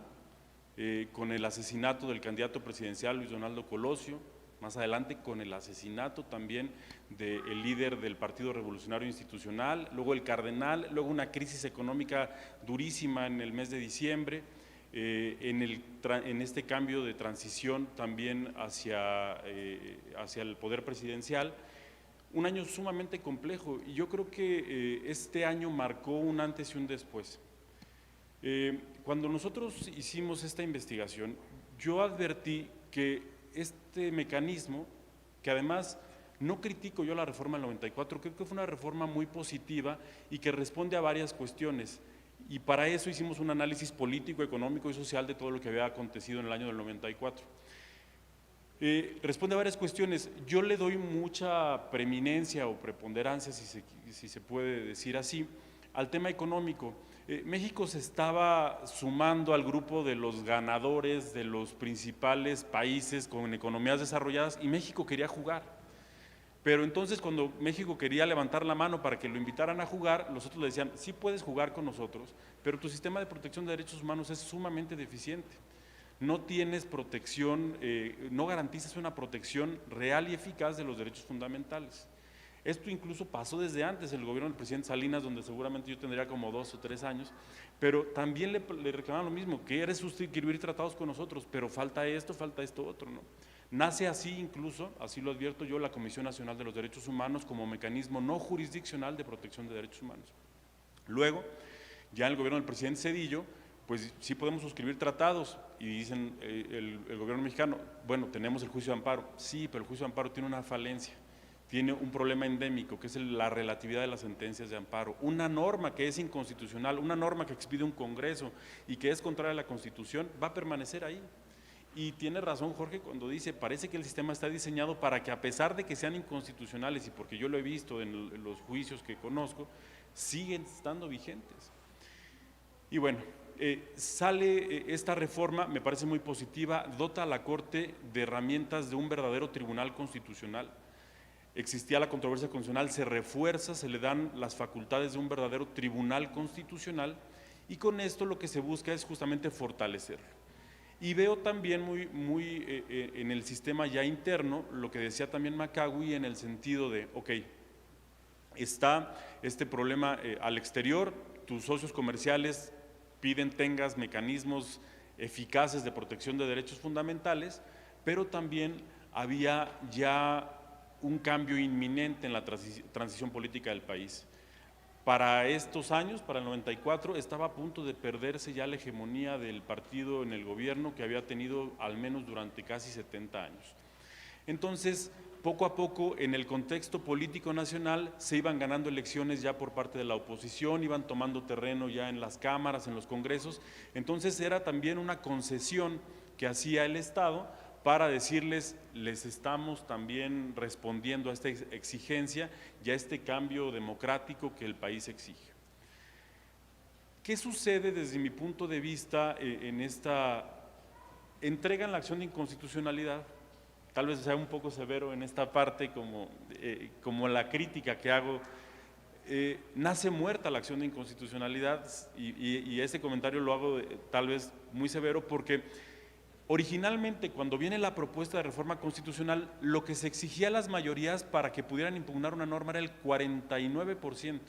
D: con el asesinato del candidato presidencial Luis Donaldo Colosio, más adelante con el asesinato también del líder del Partido Revolucionario Institucional, luego el cardenal, luego una crisis económica durísima en el mes de diciembre, en este cambio de transición también hacia el poder presidencial. Un año sumamente complejo y yo creo que este año marcó un antes y un después. Cuando nosotros hicimos esta investigación, yo advertí que este mecanismo, que además no critico yo la reforma del 94, creo que fue una reforma muy positiva y que responde a varias cuestiones. Y para eso hicimos un análisis político, económico y social de todo lo que había acontecido en el año del 94. Responde a varias cuestiones. Yo le doy mucha preeminencia o preponderancia, si se puede decir así, al tema económico. México se estaba sumando al grupo de los ganadores de los principales países con economías desarrolladas y México quería jugar. Pero entonces cuando México quería levantar la mano para que lo invitaran a jugar, los otros le decían, sí puedes jugar con nosotros, pero tu sistema de protección de derechos humanos es sumamente deficiente. No tienes protección, no garantizas una protección real y eficaz de los derechos fundamentales. Esto incluso pasó desde antes el gobierno del presidente Salinas, donde seguramente yo tendría como 2 o 3 años, pero también le reclamaban lo mismo, que eres suscribir tratados con nosotros, pero falta esto otro, ¿no? Nace así incluso, así lo advierto yo, la Comisión Nacional de los Derechos Humanos como mecanismo no jurisdiccional de protección de derechos humanos. Luego, ya en el gobierno del presidente Zedillo, pues sí podemos suscribir tratados y dicen el gobierno mexicano, bueno, tenemos el juicio de amparo, sí, pero el juicio de amparo tiene una falencia, tiene un problema endémico que es la relatividad de las sentencias de amparo, una norma que es inconstitucional, una norma que expide un Congreso y que es contraria a la Constitución, va a permanecer ahí. Y tiene razón Jorge cuando dice, parece que el sistema está diseñado para que a pesar de que sean inconstitucionales y porque yo lo he visto en los juicios que conozco, siguen estando vigentes. Y bueno, sale esta reforma, me parece muy positiva, dota a la Corte de herramientas de un verdadero tribunal constitucional. Existía la controversia constitucional, se refuerza, se le dan las facultades de un verdadero tribunal constitucional y con esto lo que se busca es justamente fortalecerlo. Y veo también muy en el sistema ya interno lo que decía también Macahui en el sentido de, ok, está este problema al exterior, tus socios comerciales piden tengas mecanismos eficaces de protección de derechos fundamentales, pero también había ya un cambio inminente en la transición política del país. Para estos años, para el 94, estaba a punto de perderse ya la hegemonía del partido en el gobierno que había tenido al menos durante casi 70 años. Entonces, poco a poco, en el contexto político nacional, se iban ganando elecciones ya por parte de la oposición, iban tomando terreno ya en las cámaras, en los congresos. Entonces, era también una concesión que hacía el Estado para decirles, les estamos también respondiendo a esta exigencia y a este cambio democrático que el país exige. ¿Qué sucede desde mi punto de vista en esta entrega en la acción de inconstitucionalidad? Tal vez sea un poco severo en esta parte como la crítica que hago. Nace muerta la acción de inconstitucionalidad y ese comentario lo hago tal vez muy severo porque originalmente, cuando viene la propuesta de reforma constitucional, lo que se exigía a las mayorías para que pudieran impugnar una norma era el 49%.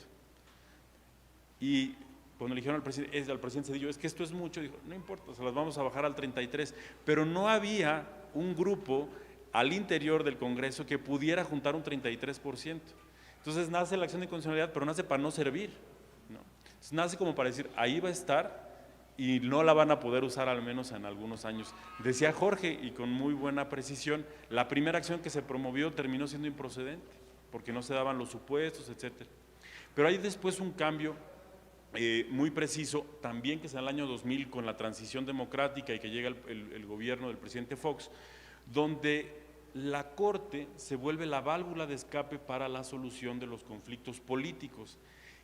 D: Y cuando le dijeron al presidente Zedillo, es que esto es mucho, dijo, no importa, se las vamos a bajar al 33%, pero no había un grupo al interior del Congreso que pudiera juntar un 33%. Entonces nace la acción de inconstitucionalidad, pero nace para no servir, ¿no? Entonces, nace como para decir, ahí va a estar, y no la van a poder usar al menos en algunos años. Decía Jorge, y con muy buena precisión, la primera acción que se promovió terminó siendo improcedente, porque no se daban los supuestos, etcétera. Pero hay después un cambio muy preciso, también que es en el año 2000 con la transición democrática y que llega el gobierno del presidente Fox, donde la Corte se vuelve la válvula de escape para la solución de los conflictos políticos.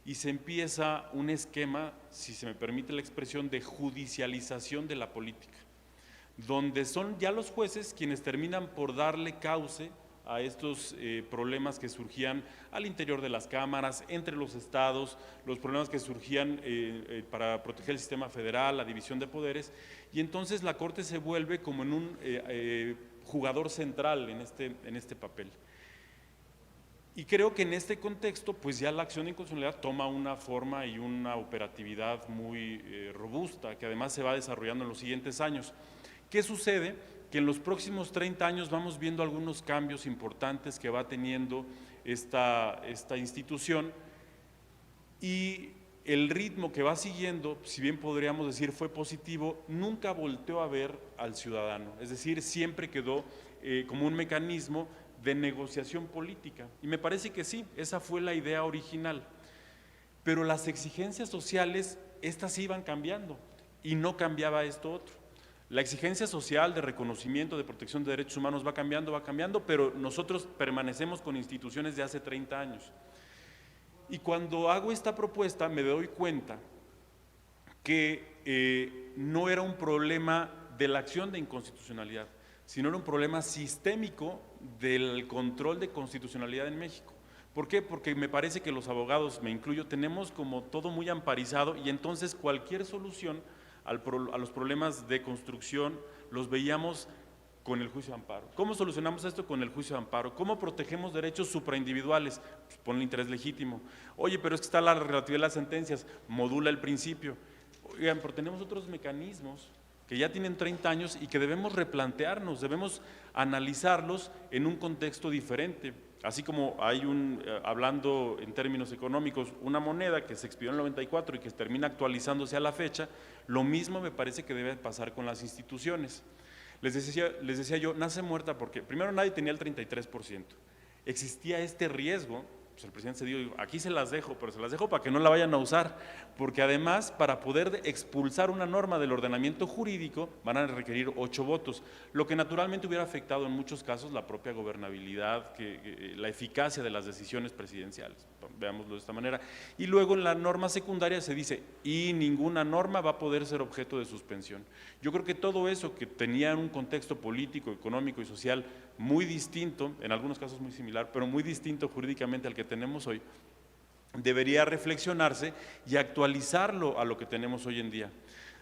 D: Y se empieza un esquema, si se me permite la expresión, de judicialización de la política, donde son ya los jueces quienes terminan por darle cauce a estos problemas que surgían al interior de las cámaras, entre los estados, los problemas que surgían para proteger el sistema federal, la división de poderes, y entonces la Corte se vuelve como en un jugador central en este papel. Y creo que en este contexto, pues ya la acción de inconstitucionalidad toma una forma y una operatividad muy robusta, que además se va desarrollando en los siguientes años. ¿Qué sucede? Que en los próximos 30 años vamos viendo algunos cambios importantes que va teniendo esta institución, y el ritmo que va siguiendo, si bien podríamos decir fue positivo, nunca volteó a ver al ciudadano, es decir, siempre quedó como un mecanismo de negociación política, y me parece que sí, esa fue la idea original, pero las exigencias sociales, estas iban cambiando, y no cambiaba esto otro. La exigencia social de reconocimiento, de protección de derechos humanos va cambiando, pero nosotros permanecemos con instituciones de hace 30 años. Y cuando hago esta propuesta me doy cuenta que no era un problema de la acción de inconstitucionalidad, sino era un problema sistémico del control de constitucionalidad en México. ¿Por qué? Porque me parece que los abogados, me incluyo, tenemos como todo muy amparizado, y entonces cualquier solución a los problemas de construcción los veíamos con el juicio de amparo. ¿Cómo solucionamos esto? Con el juicio de amparo. ¿Cómo protegemos derechos supraindividuales? Pues ponle interés legítimo. Oye, pero es que está la relatividad de las sentencias, modula el principio. Oigan, pero tenemos otros mecanismos que ya tienen 30 años y que debemos replantearnos, debemos analizarlos en un contexto diferente. Así como hay hablando en términos económicos, una moneda que se expidió en el 94 y que termina actualizándose a la fecha, lo mismo me parece que debe pasar con las instituciones. Les decía yo, nace muerta porque primero nadie tenía el 33%, existía este riesgo. Pues el presidente se dijo, aquí se las dejo, pero se las dejo para que no la vayan a usar, porque además para poder expulsar una norma del ordenamiento jurídico van a requerir 8 votos, lo que naturalmente hubiera afectado en muchos casos la propia gobernabilidad, la eficacia de las decisiones presidenciales, veámoslo de esta manera. Y luego en la norma secundaria se dice, y ninguna norma va a poder ser objeto de suspensión. Yo creo que todo eso que tenía un contexto político, económico y social muy distinto, en algunos casos muy similar, pero muy distinto jurídicamente al que tenemos hoy, debería reflexionarse y actualizarlo a lo que tenemos hoy en día.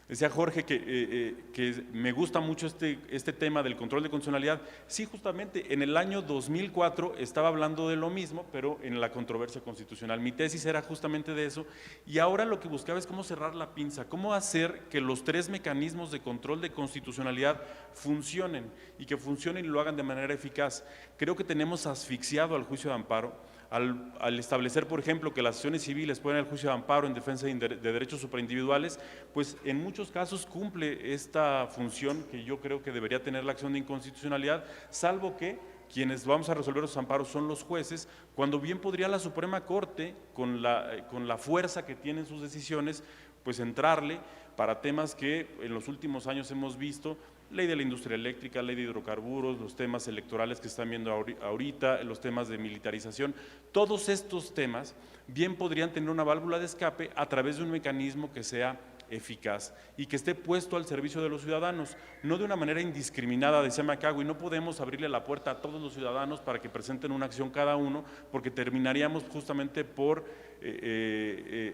D: Decía Jorge que me gusta mucho este tema del control de constitucionalidad. Sí, justamente en el año 2004 estaba hablando de lo mismo, pero en la controversia constitucional. Mi tesis era justamente de eso, y ahora lo que buscaba es cómo cerrar la pinza, cómo hacer que los 3 mecanismos de control de constitucionalidad funcionen, y que funcionen y lo hagan de manera eficaz. Creo que tenemos asfixiado al juicio de amparo, al establecer, por ejemplo, que las acciones civiles pueden ir al juicio de amparo en defensa de derechos supraindividuales, pues en muchos casos cumple esta función que yo creo que debería tener la acción de inconstitucionalidad, salvo que quienes vamos a resolver los amparos son los jueces, cuando bien podría la Suprema Corte, con la fuerza que tienen sus decisiones, pues entrarle para temas que en los últimos años hemos visto, ley de la industria eléctrica, ley de hidrocarburos, los temas electorales que están viendo ahorita, los temas de militarización. Todos estos temas bien podrían tener una válvula de escape a través de un mecanismo que sea eficaz y que esté puesto al servicio de los ciudadanos, no de una manera indiscriminada, decía Macagui, no podemos abrirle la puerta a todos los ciudadanos para que presenten una acción cada uno, porque terminaríamos justamente por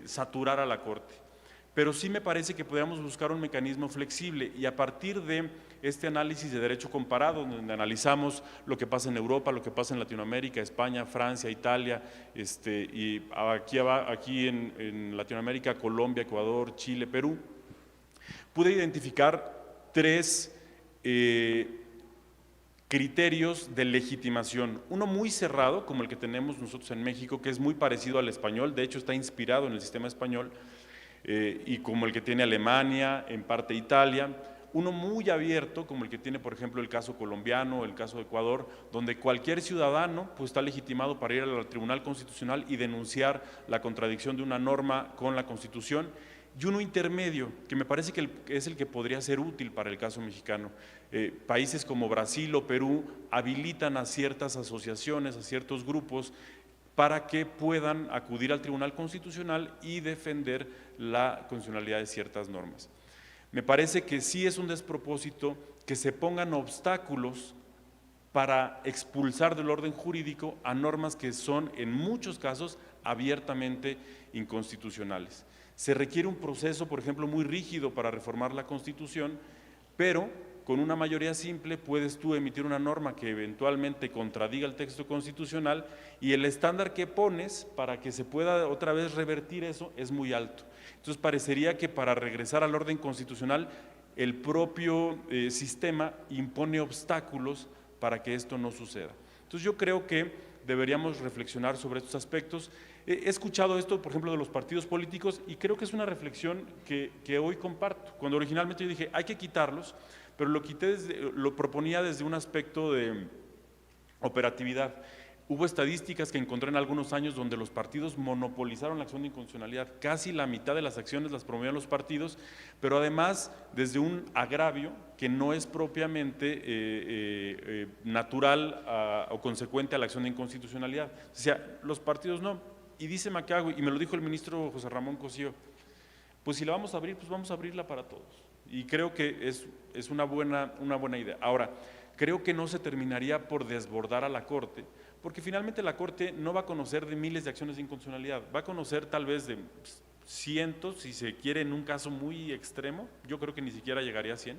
D: saturar a la Corte. Pero sí me parece que podríamos buscar un mecanismo flexible, y a partir de este análisis de derecho comparado, donde analizamos lo que pasa en Europa, lo que pasa en Latinoamérica, España, Francia, Italia, y aquí en Latinoamérica, Colombia, Ecuador, Chile, Perú, pude identificar 3 criterios de legitimación. Uno muy cerrado, como el que tenemos nosotros en México, que es muy parecido al español, de hecho está inspirado en el sistema español, y como el que tiene Alemania, en parte Italia. Uno muy abierto, como el que tiene, por ejemplo, el caso colombiano, el caso de Ecuador, donde cualquier ciudadano pues, está legitimado para ir al Tribunal Constitucional y denunciar la contradicción de una norma con la Constitución. Y uno intermedio, que me parece que es el que podría ser útil para el caso mexicano. Países como Brasil o Perú habilitan a ciertas asociaciones, a ciertos grupos, para que puedan acudir al Tribunal Constitucional y defender la constitucionalidad de ciertas normas. Me parece que sí es un despropósito que se pongan obstáculos para expulsar del orden jurídico a normas que son en muchos casos abiertamente inconstitucionales. Se requiere un proceso, por ejemplo, muy rígido para reformar la Constitución, pero con una mayoría simple puedes tú emitir una norma que eventualmente contradiga el texto constitucional y el estándar que pones para que se pueda otra vez revertir eso es muy alto. Entonces parecería que para regresar al orden constitucional el propio sistema impone obstáculos para que esto no suceda. Entonces yo creo que deberíamos reflexionar sobre estos aspectos. He escuchado esto, por ejemplo, de los partidos políticos y creo que es una reflexión que hoy comparto. Cuando originalmente yo dije, hay que quitarlos, pero lo proponía desde un aspecto de operatividad. Hubo estadísticas que encontré en algunos años donde los partidos monopolizaron la acción de inconstitucionalidad. Casi la mitad de las acciones las promovían los partidos, pero además desde un agravio que no es propiamente natural o consecuente a la acción de inconstitucionalidad. O sea, los partidos no. Y dice Macago, y me lo dijo el ministro José Ramón Cosío, pues si la vamos a abrir, pues vamos a abrirla para todos. Y creo que es una buena idea. Ahora, creo que no se terminaría por desbordar a la Corte, porque finalmente la Corte no va a conocer de miles de acciones de inconstitucionalidad, va a conocer tal vez de cientos, si se quiere en un caso muy extremo, yo creo que ni siquiera llegaría a 100,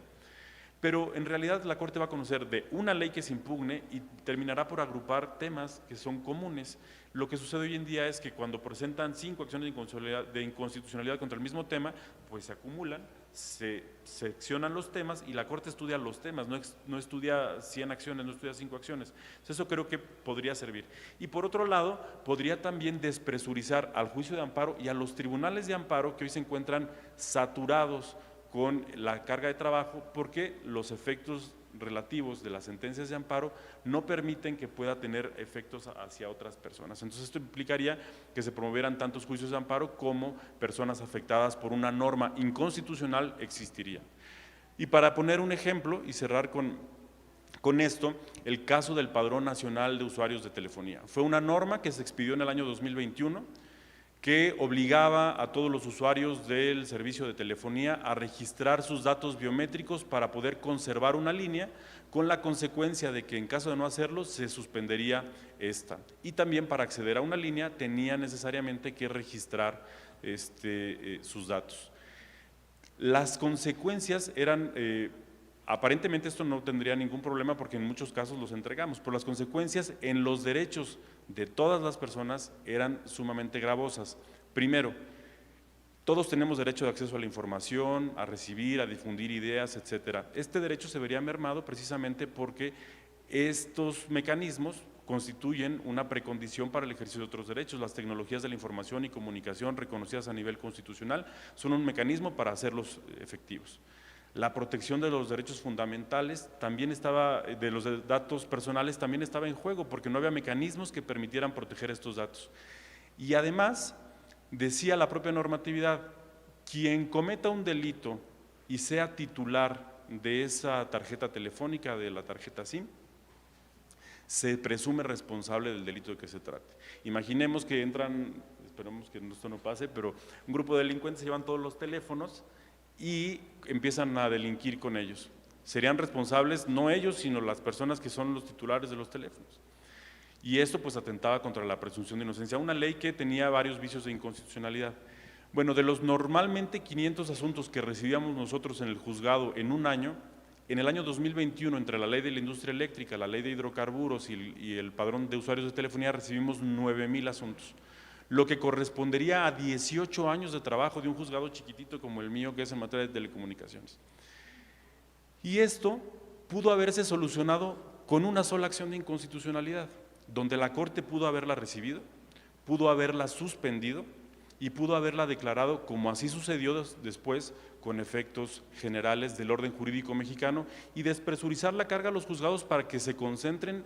D: pero en realidad la Corte va a conocer de una ley que se impugne y terminará por agrupar temas que son comunes. Lo que sucede hoy en día es que cuando presentan 5 acciones de inconstitucionalidad contra el mismo tema, pues se acumulan, se seccionan los temas y la Corte estudia los temas, no estudia 100 acciones, no estudia 5 acciones. Entonces eso creo que podría servir. Y por otro lado, podría también despresurizar al juicio de amparo y a los tribunales de amparo que hoy se encuentran saturados con la carga de trabajo, porque los efectos relativos de las sentencias de amparo no permiten que pueda tener efectos hacia otras personas. Entonces esto implicaría que se promovieran tantos juicios de amparo como personas afectadas por una norma inconstitucional existirían. Y para poner un ejemplo y cerrar con esto, el caso del Padrón Nacional de Usuarios de Telefonía. Fue una norma que se expidió en el año 2021, que obligaba a todos los usuarios del servicio de telefonía a registrar sus datos biométricos para poder conservar una línea, con la consecuencia de que en caso de no hacerlo se suspendería esta. Y también para acceder a una línea tenía necesariamente que registrar sus datos. Las consecuencias eran… aparentemente esto no tendría ningún problema porque en muchos casos los entregamos, pero las consecuencias en los derechos de todas las personas eran sumamente gravosas. Primero, todos tenemos derecho de acceso a la información, a recibir, a difundir ideas, etcétera. Este derecho se vería mermado precisamente porque estos mecanismos constituyen una precondición para el ejercicio de otros derechos. Las tecnologías de la información y comunicación reconocidas a nivel constitucional son un mecanismo para hacerlos efectivos. La protección de los derechos fundamentales también estaba, de los datos personales también estaba en juego, porque no había mecanismos que permitieran proteger estos datos. Y además, decía la propia normatividad, quien cometa un delito y sea titular de esa tarjeta telefónica, de la tarjeta SIM, se presume responsable del delito de que se trate. Imaginemos que entran, esperemos que esto no pase, pero un grupo de delincuentes llevan todos los teléfonos y empiezan a delinquir con ellos. Serían responsables no ellos, sino las personas que son los titulares de los teléfonos. Y esto pues atentaba contra la presunción de inocencia, una ley que tenía varios vicios de inconstitucionalidad. Bueno, de los normalmente 500 asuntos que recibíamos nosotros en el juzgado en un año, en el año 2021, entre la ley de la industria eléctrica, la ley de hidrocarburos y el padrón de usuarios de telefonía, recibimos 9,000 asuntos, lo que correspondería a 18 años de trabajo de un juzgado chiquitito como el mío, que es en materia de telecomunicaciones. Y esto pudo haberse solucionado con una sola acción de inconstitucionalidad, donde la Corte pudo haberla recibido, pudo haberla suspendido y pudo haberla declarado, como así sucedió después, con efectos generales del orden jurídico mexicano, y despresurizar la carga a los juzgados para que se concentren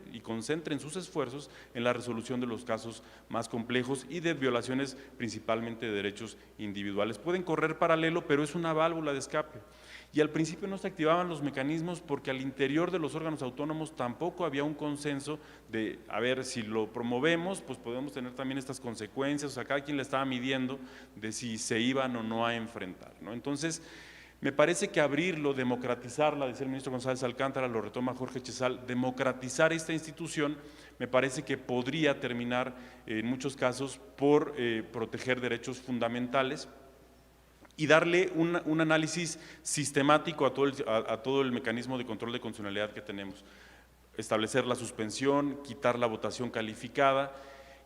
D: sus esfuerzos en la resolución de los casos más complejos y de violaciones principalmente de derechos individuales. Pueden correr paralelo, pero es una válvula de escape. Y al principio no se activaban los mecanismos porque al interior de los órganos autónomos tampoco había un consenso de, a ver, si lo promovemos, pues podemos tener también estas consecuencias, o sea, cada quien le estaba midiendo de si se iban o no a enfrentar, ¿no? Entonces, me parece que abrirlo, democratizarla, decía el ministro González Alcántara, lo retoma Jorge Chezal, democratizar esta institución, me parece que podría terminar en muchos casos por proteger derechos fundamentales y darle un análisis sistemático a todo el mecanismo de control de constitucionalidad que tenemos. Establecer la suspensión, quitar la votación calificada,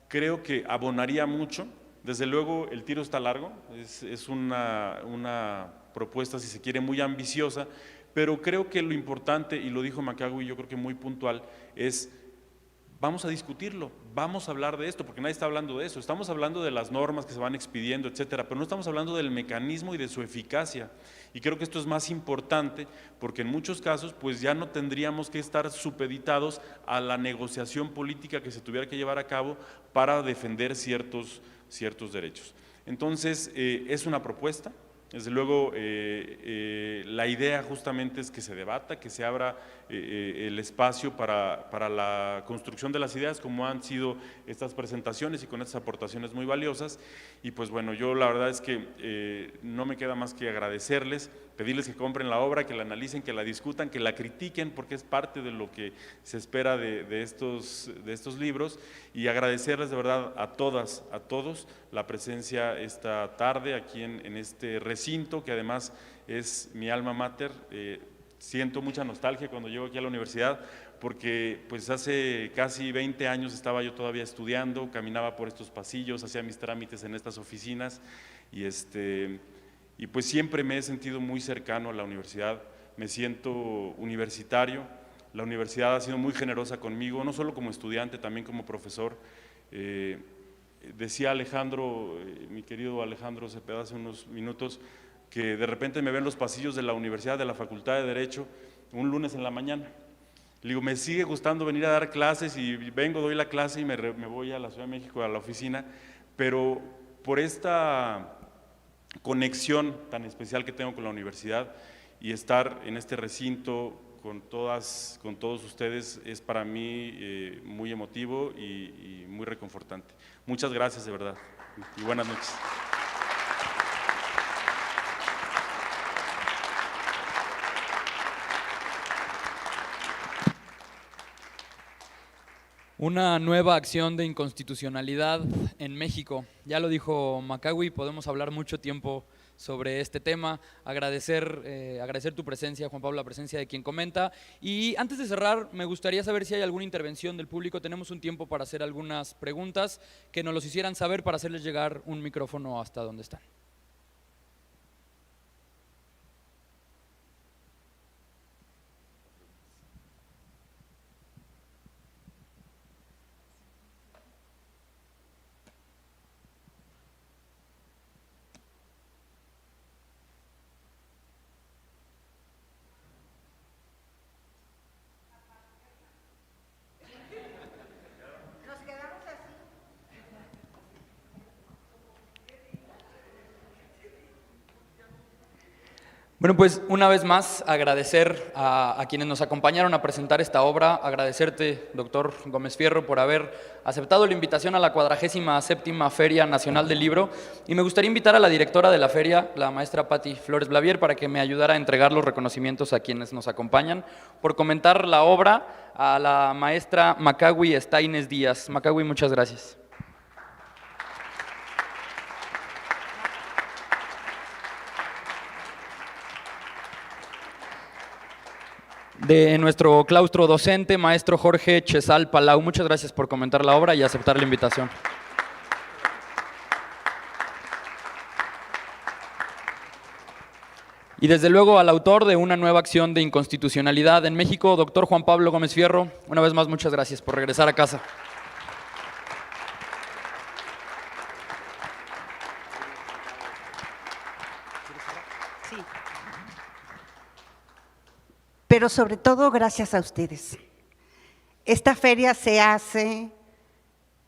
D: creo que abonaría mucho. Desde luego el tiro está largo, es una propuesta, si se quiere, muy ambiciosa, pero creo que lo importante, y lo dijo Macagui, yo creo que muy puntual, es vamos a discutirlo, vamos a hablar de esto, porque nadie está hablando de eso. Estamos hablando de las normas que se van expidiendo, etcétera, pero no estamos hablando del mecanismo y de su eficacia. Y creo que esto es más importante porque en muchos casos pues ya no tendríamos que estar supeditados a la negociación política que se tuviera que llevar a cabo para defender ciertos derechos. Entonces, es una propuesta. Desde luego, la idea justamente es que se debata, que se abra el espacio para la construcción de las ideas, como han sido estas presentaciones y con estas aportaciones muy valiosas. Y pues bueno, yo la verdad es que no me queda más que agradecerles, pedirles que compren la obra, que la analicen, que la discutan, que la critiquen, porque es parte de lo que se espera de estos libros, y agradecerles de verdad a todas, a todos, la presencia esta tarde aquí en este recinto, que además es mi alma mater. Siento mucha nostalgia cuando llego aquí a la universidad, porque pues hace casi 20 años estaba yo todavía estudiando, caminaba por estos pasillos, hacía mis trámites en estas oficinas, y pues siempre me he sentido muy cercano a la universidad, me siento universitario. La universidad ha sido muy generosa conmigo, no solo como estudiante, también como profesor. Decía Alejandro, mi querido Alejandro Cepeda, hace unos minutos, que de repente me ven los pasillos de la universidad, de la Facultad de Derecho, un lunes en la mañana. Le digo, me sigue gustando venir a dar clases, y vengo, doy la clase y me voy a la Ciudad de México, a la oficina, pero por esta conexión tan especial que tengo con la universidad y estar en este recinto con todos ustedes es para mí muy emotivo y muy reconfortante. Muchas gracias de verdad y buenas noches.
A: Una nueva acción de inconstitucionalidad en México. Ya lo dijo Macagui, podemos hablar mucho tiempo sobre este tema. Agradecer tu presencia, Juan Pablo, la presencia de quien comenta. Y antes de cerrar, me gustaría saber si hay alguna intervención del público. Tenemos un tiempo para hacer algunas preguntas que nos los hicieran saber para hacerles llegar un micrófono hasta donde están. Bueno, pues una vez más agradecer a quienes nos acompañaron a presentar esta obra, agradecerte, doctor Gómez Fierro, por haber aceptado la invitación a la 47ª Feria Nacional del Libro, y me gustaría invitar a la directora de la feria, la maestra Patti Flores Blavier, para que me ayudara a entregar los reconocimientos a quienes nos acompañan. Por comentar la obra, a la maestra Macagui Estaines Díaz. Macagui, muchas gracias. De nuestro claustro docente, maestro Jorge Chesal Palau, muchas gracias por comentar la obra y aceptar la invitación. Y desde luego al autor de una nueva acción de inconstitucionalidad en México, doctor Juan Pablo Gómez Fierro, una vez más muchas gracias por regresar a casa.
E: Pero sobre todo gracias a ustedes. Esta feria se hace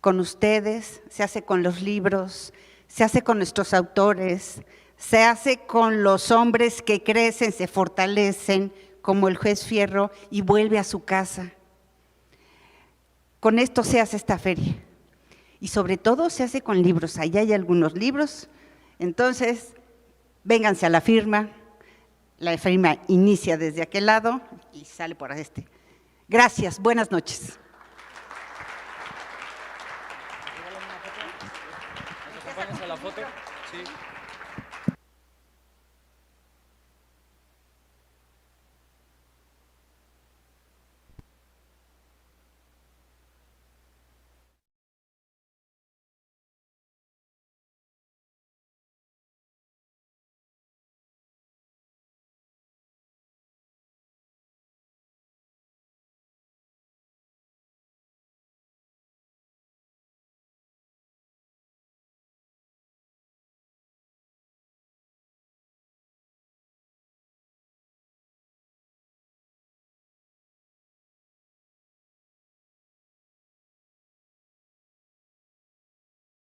E: con ustedes, se hace con los libros, se hace con nuestros autores, se hace con los hombres que crecen, se fortalecen, como el juez Fierro, y vuelve a su casa. Con esto se hace esta feria. Y sobre todo se hace con libros. Allá hay algunos libros. Entonces, vénganse a la firma. La firma inicia desde aquel lado y sale por este. Gracias, buenas noches.
A: ¿Nos acompañas a la foto? Sí.